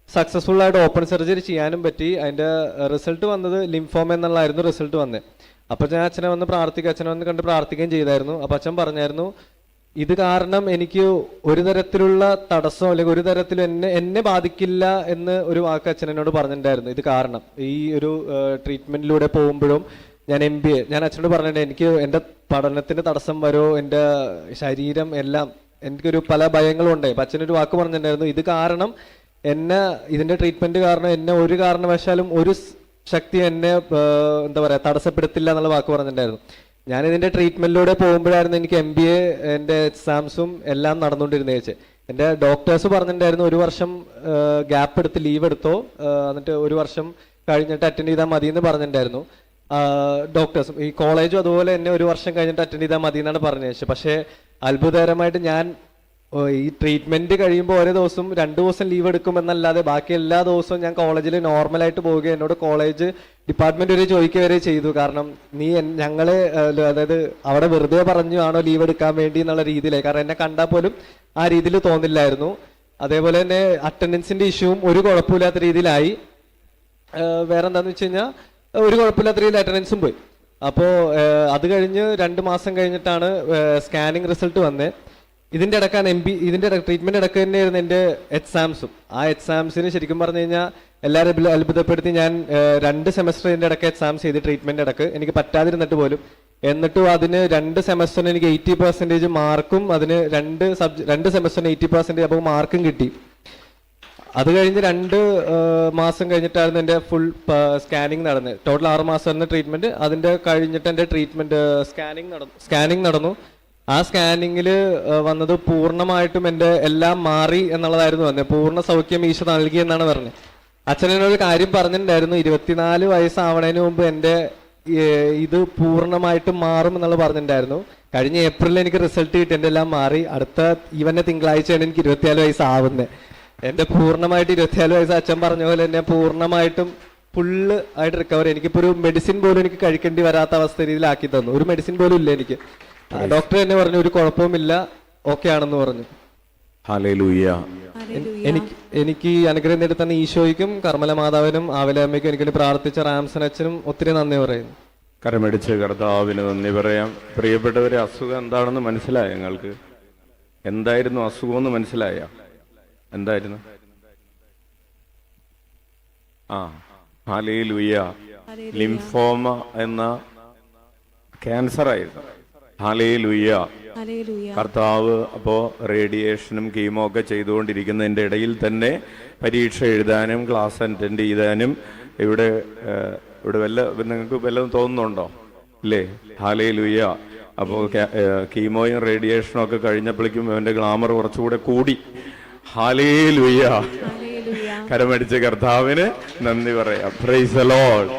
സക്സസ്ഫുൾ ആയിട്ട് ഓപ്പൺ സർജറി ചെയ്യാനും പറ്റി. അതിൻ്റെ റിസൾട്ട് വന്നത് ലിംഫോമ എന്നുള്ളതായിരുന്നു റിസൾട്ട് വന്നത്. അപ്പോൾ ഞാൻ അച്ഛനെ വന്ന് കണ്ട് പ്രാർത്ഥിക്കുകയും ചെയ്തായിരുന്നു. അപ്പോൾ അച്ഛൻ പറഞ്ഞായിരുന്നു ഇത് കാരണം എനിക്ക് ഒരു തരത്തിലുള്ള തടസ്സം അല്ലെങ്കിൽ ഒരു തരത്തിലും എന്നെ ബാധിക്കില്ല എന്ന് ഒരു വാക്ക് അച്ഛൻ എന്നോട് പറഞ്ഞിട്ടുണ്ടായിരുന്നു. ഇത് കാരണം ഈ ഒരു ട്രീറ്റ്മെന്റിലൂടെ പോകുമ്പോഴും ഞാൻ MBA ഞാൻ അച്ഛനോട് പറഞ്ഞിട്ടുണ്ട് എനിക്ക് എൻ്റെ പഠനത്തിന് തടസ്സം വരുമോ, എൻ്റെ ശരീരം എല്ലാം എനിക്കൊരു പല ഭയങ്ങളും ഉണ്ടായി. അപ്പം അച്ഛനൊരു വാക്ക് പറഞ്ഞിട്ടുണ്ടായിരുന്നു ഇത് കാരണം ഇതിൻ്റെ ട്രീറ്റ്മെന്റ് കാരണം എന്നെ ഒരു കാരണവശാലും ഒരു ശക്തി എന്നെ തടസ്സപ്പെടുത്തില്ല എന്നുള്ള വാക്ക് പറഞ്ഞിട്ടുണ്ടായിരുന്നു. ഞാൻ ഇതിൻ്റെ ട്രീറ്റ്മെന്റിലൂടെ പോകുമ്പോഴായിരുന്നു എനിക്ക് MBA എൻ്റെ എക്സാംസും എല്ലാം നടന്നുകൊണ്ടിരുന്നത് വെച്ച്. എൻ്റെ ഡോക്ടേഴ്സ് പറഞ്ഞിട്ടുണ്ടായിരുന്നു 1 വർഷം ഗ്യാപ്പ് എടുത്ത് ലീവ് എടുത്തോ, എന്നിട്ട് 1 വർഷം കഴിഞ്ഞിട്ട് അറ്റൻഡ് ചെയ്താൽ മതി എന്ന് പറഞ്ഞിട്ടുണ്ടായിരുന്നു ഡോക്ടേഴ്സും. ഈ കോളേജും അതുപോലെ എന്നെ 1 വർഷം കഴിഞ്ഞിട്ട് അറ്റൻഡ് ചെയ്താൽ മതി എന്നാണ് പറഞ്ഞത്. പക്ഷേ അത്ഭുതകരമായിട്ട് ഞാൻ ഈ ട്രീറ്റ്മെന്റ് കഴിയുമ്പോൾ ഓരോ ദിവസം 2 ദിവസം ലീവ് എടുക്കുമെന്നല്ലാതെ ബാക്കി എല്ലാ ദിവസവും ഞാൻ കോളേജിൽ നോർമലായിട്ട് പോവുകയും എന്നോട് കോളേജ് ഡിപ്പാർട്ട്മെന്റ് വരെ ചോദിക്കുക വരെ ചെയ്തു. കാരണം നീ ഞങ്ങളെ അതായത് അവിടെ വെറുതെ പറഞ്ഞു ആണോ ലീവ് എടുക്കാൻ വേണ്ടി എന്നുള്ള രീതിയിലായി. കാരണം എന്നെ കണ്ടാൽ പോലും ആ രീതിയിൽ തോന്നില്ലായിരുന്നു. അതേപോലെ തന്നെ അറ്റൻഡൻസിന്റെ ഇഷ്യൂവും ഒരു കുഴപ്പമില്ലാത്ത രീതിയിലായി. വേറെ എന്താണെന്ന് വെച്ച് കഴിഞ്ഞാൽ ഒരു കുഴപ്പമില്ലാത്ത രീതിയിൽ അറ്റൻഡൻസും പോയി. അപ്പോൾ അത് കഴിഞ്ഞ് 2 മാസം കഴിഞ്ഞിട്ടാണ് സ്കാനിങ് റിസൾട്ട് വന്നത്. ഇതിൻ്റെ ഇടയ്ക്കാണ് ഇതിൻ്റെ ട്രീറ്റ്മെന്റ് ഇടയ്ക്ക് തന്നെയായിരുന്നു എൻ്റെ എക്സാംസും. ആ എക്സാംസിന് ശരിക്കും പറഞ്ഞു കഴിഞ്ഞാൽ എല്ലാവരും അത്ഭുതപ്പെടുത്തി. ഞാൻ 2 സെമസ്റ്റർ ഇതിൻ്റെ ഇടയ്ക്ക് എക്സാംസ് ചെയ്ത് ട്രീറ്റ്മെന്റ് ഇടയ്ക്ക് എനിക്ക് പറ്റാതിരുന്നിട്ട് പോലും. എന്നിട്ടും അതിന് 2 സെമസ്റ്ററിന് എനിക്ക് 80% മാർക്കും അതിന് 2 സെമസ്റ്ററിന് 80% അപ്പോൾ മാർക്കും കിട്ടി. അത് കഴിഞ്ഞ് 2 മാസം കഴിഞ്ഞിട്ടായിരുന്നു എൻ്റെ ഫുൾ സ്കാനിങ് നടന്നത്. ടോട്ടൽ 6 മാസമായിരുന്നു ട്രീറ്റ്മെന്റ്. അതിൻ്റെ കഴിഞ്ഞിട്ട് എൻ്റെ ട്രീറ്റ്മെന്റ് സ്കാനിങ് നടന്നു. ആ സ്കാനിങ്ങിൽ വന്നത് പൂർണ്ണമായിട്ടും എൻ്റെ എല്ലാം മാറി എന്നുള്ളതായിരുന്നു വന്നത്. പൂർണ്ണ സൗഖ്യം ഈശോ നൽകി എന്നാണ് പറഞ്ഞത്. അച്ഛനൊരു കാര്യം പറഞ്ഞിട്ടുണ്ടായിരുന്നു 24 വയസ്സാവണതിന് മുമ്പ് എൻ്റെ ഇത് പൂർണ്ണമായിട്ടും മാറും എന്നുള്ള പറഞ്ഞിട്ടുണ്ടായിരുന്നു. കഴിഞ്ഞ ഏപ്രിലിൽ എനിക്ക് റിസൾട്ട് കിട്ടി, എൻ്റെ എല്ലാം മാറി. അടുത്ത ഈവനെ തിങ്കളാഴ്ചയാണ് എനിക്ക് 24 വയസ്സാവുന്നത്. എൻ്റെ പൂർണ്ണമായിട്ട് 24 വയസ്സ് അച്ഛൻ പറഞ്ഞ പോലെ തന്നെ പൂർണ്ണമായിട്ടും ഫുള്ള് ആയിട്ട് റിക്കവർ. എനിക്കിപ്പോൾ ഒരു മെഡിസിൻ പോലും എനിക്ക് കഴിക്കേണ്ടി വരാത്ത അവസ്ഥ രീതിയിലാക്കി തന്നു. ഒരു മെഡിസിൻ പോലും ഇല്ല എനിക്ക്. ഡോക്ടർ തന്നെ പറഞ്ഞു ഒരു കുഴപ്പവുമില്ല, ഓക്കെ ആണെന്ന് പറഞ്ഞു. ഹല്ലേലൂയ. എനിക്ക് അനുഗ്രഹം നേടി തന്ന ഈശോയ്ക്കും കർമ്മല മാതാവിനും ആവലമ്മയ്ക്കും എനിക്ക് പ്രാർത്ഥിച്ച റാംസൺ അച്ഛനും ഒത്തിരി നന്ദി പറയുന്നു. കരമടിച്ച് കർത്താവിന് നന്ദി പറയാം. പ്രിയപ്പെട്ടവരെ, അസുഖം എന്താണെന്ന് മനസ്സിലായോ നിങ്ങൾക്ക്? എന്തായിരുന്നു അസുഖം എന്ന് മനസ്സിലായോ? എന്തായിരുന്നു? ഹല്ലേലൂയ. ലിംഫോമ എന്ന ക്യാൻസർ ആയിരുന്നു. ഹല്ലേലൂയ. കർത്താവ് അപ്പോ റേഡിയേഷനും കീമോ ഒക്കെ ചെയ്തുകൊണ്ടിരിക്കുന്നതിന്റെ ഇടയിൽ തന്നെ പരീക്ഷ എഴുതാനും ക്ലാസ് അറ്റൻഡ് ചെയ്യാനും ഇവിടെ നിങ്ങൾക്ക് വല്ലതും തോന്നുന്നുണ്ടോ? ഇല്ലേ? ഹല്ലേലൂയ. അപ്പോൾ കീമോയും റേഡിയേഷനും ഒക്കെ കഴിഞ്ഞപ്പോഴേക്കും അവന്റെ ഗ്ലാമർ കുറച്ചുകൂടെ കൂടി. ഹല്ലേലൂയ. കരമടിച്ച കർത്താവിന് നന്ദി പറയാം. Praise the Lord.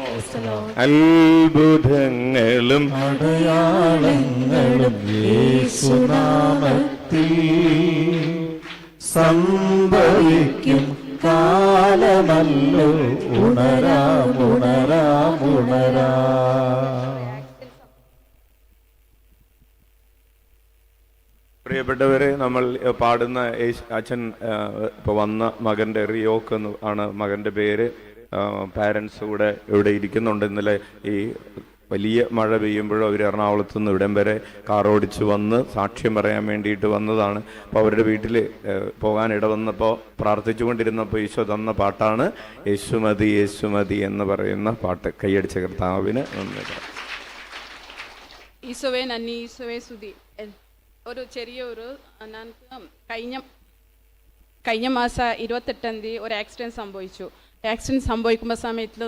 അത്ഭുതങ്ങളും അടയാളങ്ങളും യേശുനാമത്തിൽ സംഭവിക്കും കാലമല്ലോ. ഉണരാം ഉണരാം ഉണരാം. പ്രിയപ്പെട്ടവരെ, നമ്മൾ പാടുന്ന അച്ഛൻ ഇപ്പൊ വന്ന മകന്റെ റിയോക്ക് എന്ന് ആണ് മകന്റെ പേര്. പാരൻസ് കൂടെ ഇവിടെ ഇരിക്കുന്നുണ്ട്. ഇന്നലെ ഈ വലിയ മഴ പെയ്യുമ്പോഴും അവർ എറണാകുളത്ത് നിന്ന് ഇവിടം വരെ കാറോടിച്ച് വന്ന് സാക്ഷ്യം പറയാൻ വേണ്ടിയിട്ട് വന്നതാണ്. അപ്പോൾ അവരുടെ വീട്ടിൽ പോകാൻ ഇടവന്നപ്പോൾ പ്രാർത്ഥിച്ചുകൊണ്ടിരുന്നപ്പോൾ ഈശോ തന്ന പാട്ടാണ് യേശുമതി യേശുമതി എന്ന് പറയുന്ന പാട്ട്. കൈയടിച്ച കർത്താവിന് നന്ദി. ഈശോവേ നന്ദി, ഈശോവേ സ്തുതി. ഒരു ചെറിയൊരു കഴിഞ്ഞ മാസം 28-ാം തീയതി ഒരു ആക്സിഡൻറ്റ് സംഭവിച്ചു. ആക്സിഡൻറ്റ് സംഭവിക്കുമ്പോൾ സമയത്തിൽ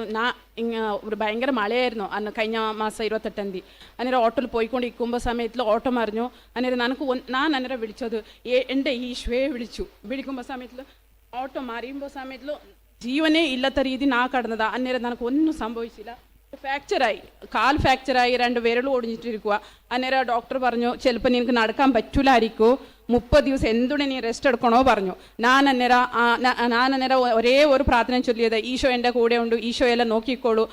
ഒരു ഭയങ്കര മഴയായിരുന്നു അന്ന്. കഴിഞ്ഞ മാസം 28-ാം തീയതി അന്നേരം ഓട്ടോയിൽ പോയിക്കൊണ്ടിരിക്കുമ്പോൾ സമയത്തിൽ ഓട്ടോ മറിഞ്ഞു. അന്നേരം ഞാൻ അന്നേരം വിളിച്ചത് എൻ്റെ ഈശോയെ വിളിക്കുമ്പോൾ സമയത്തിൽ ഓട്ടോ മറിയുമ്പോൾ സമയത്തിൽ ജീവനേ ഇല്ലാത്ത രീതി ഞാൻ കടന്നതാ. അന്നേരം എനിക്ക് ഒന്നും സംഭവിച്ചില്ല. ഫ്രാക്ചറായി, കാൽ ഫ്രാക്ചറായി, 2 വിരൽ ഒടിഞ്ഞിട്ടിരിക്കുക. അന്നേരം ഡോക്ടർ പറഞ്ഞു ചിലപ്പോൾ നിനക്ക് നടക്കാൻ പറ്റൂലായിരിക്കും, 30 ദിവസം എന്തുകൊണ്ട് നീ റെസ്റ്റ് എടുക്കണോ പറഞ്ഞു. ഞാൻ അന്നേരം ഒരേ ഒരു പ്രാർത്ഥന ചൊല്ലിയത്, ഈശോ എൻ്റെ കൂടെ ഉണ്ട്, ഈശോ എല്ലാം നോക്കിക്കോളൂ,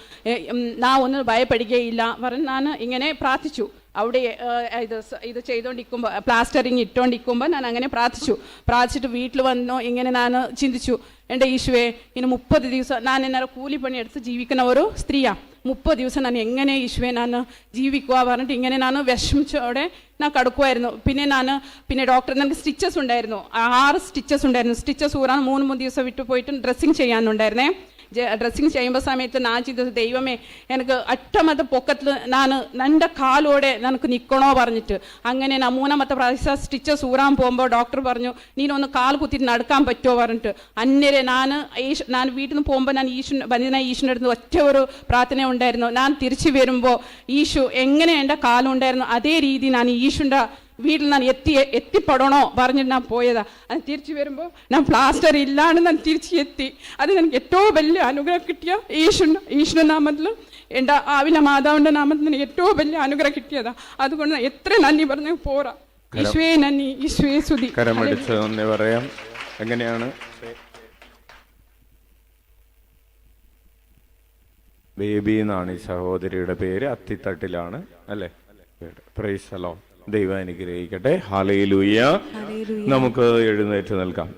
ഞാൻ ഒന്നും ഭയപ്പെടുകയില്ല പറഞ്ഞു. ഞാൻ ഇങ്ങനെ പ്രാർത്ഥിച്ചു. അവിടെ ഇത് ചെയ്തുകൊണ്ടിരിക്കുമ്പോൾ പ്ലാസ്റ്ററിങ് ഇട്ടുകൊണ്ടിരിക്കുമ്പോൾ ഞാൻ അങ്ങനെ പ്രാർത്ഥിച്ചിട്ട് വീട്ടിൽ വന്നു. ഇങ്ങനെ ഞാൻ ചിന്തിച്ചു, എൻ്റെ ഈശോയെ ഇനി 30 ദിവസം ഞാൻ എന്നാൽ കൂലിപ്പണി എടുത്ത് ജീവിക്കുന്ന ഒരു സ്ത്രീയാണ്. 30 ദിവസം ഞാൻ എങ്ങനെ ഈശോയെ ഞാൻ ജീവിക്കുക പറഞ്ഞിട്ട് ഇങ്ങനെ ഞാൻ വിഷമിച്ചോടെ ഞാൻ കടക്കുമായിരുന്നു. പിന്നെ ഡോക്ടർ എനിക്ക് സ്റ്റിച്ചസ് ഉണ്ടായിരുന്നു, 6 സ്റ്റിച്ചസ് ഉണ്ടായിരുന്നു. സ്റ്റിച്ചസ് ഊറാൻ 3 ദിവസം വിട്ടു പോയിട്ട് ഡ്രസ്സിങ് ചെയ്യാനുണ്ടായിരുന്നേ. ഡ്രസ്സിങ് ചെയ്യുമ്പോൾ സമയത്ത് ഞാൻ ചെയ്തത്, ദൈവമേ എനിക്ക് അറ്റമത്തെ പൊക്കത്തിൽ എൻ്റെ കാലോടെ എനിക്ക് നിൽക്കണോ പറഞ്ഞിട്ട് അങ്ങനെ ഞാൻ 3-ാമത്തെ പ്രാവശ്യം സ്റ്റിച്ചസ് ഊറാൻ പോകുമ്പോൾ ഡോക്ടർ പറഞ്ഞു നീനൊന്ന് കാൽ കുത്തിയിട്ട് നടക്കാൻ പറ്റുമോ പറഞ്ഞിട്ട്. അന്നേരം ഞാൻ വീട്ടിൽ നിന്ന് പോകുമ്പോൾ ഞാൻ ഈശോൻ്റെ അടുത്ത് ഒറ്റ ഒരു പ്രാർത്ഥന ഉണ്ടായിരുന്നു. ഞാൻ തിരിച്ചു വരുമ്പോൾ ഈശോ എങ്ങനെ എൻ്റെ കാലുണ്ടായിരുന്നു അതേ രീതി ഞാൻ ഈശോൻ്റെ വീട്ടിൽ ഞാൻ എത്തിപ്പെടണോ പറഞ്ഞിട്ട് ഞാൻ പോയതാ. അത് തിരിച്ചു വരുമ്പോൾ ഞാൻ പ്ലാസ്റ്റർ ഇല്ലാണ്ട് ഞാൻ തിരിച്ചെത്തി. അത് എനിക്ക് ഏറ്റവും വലിയ അനുഗ്രഹം കിട്ടിയ ഈശ്വര നാമത്തിൽ, എൻ്റെ ആവില മാതാവിൻ്റെ നാമത്തിൽ എനിക്ക് ഏറ്റവും വലിയ അനുഗ്രഹം കിട്ടിയതാ. അതുകൊണ്ട് ഞാൻ എത്ര നന്ദി പറഞ്ഞു പോരാ. ഈശോയെ നന്ദി, ഈശോയെ സ്തുതി. കരമടിച്ച് നന്ദി പറയാം. എങ്ങനെയാണ് ബേബി എന്നാണ് ഈ സഹോദരിയുടെ പേര്, അത്തിത്തട്ടിലാണ് അല്ലേ? Praise the Lord. ദൈവം അനുഗ്രഹിക്കട്ടെ. ഹല്ലേലൂയ. നമുക്ക് എഴുന്നേറ്റ് നിൽക്കാം.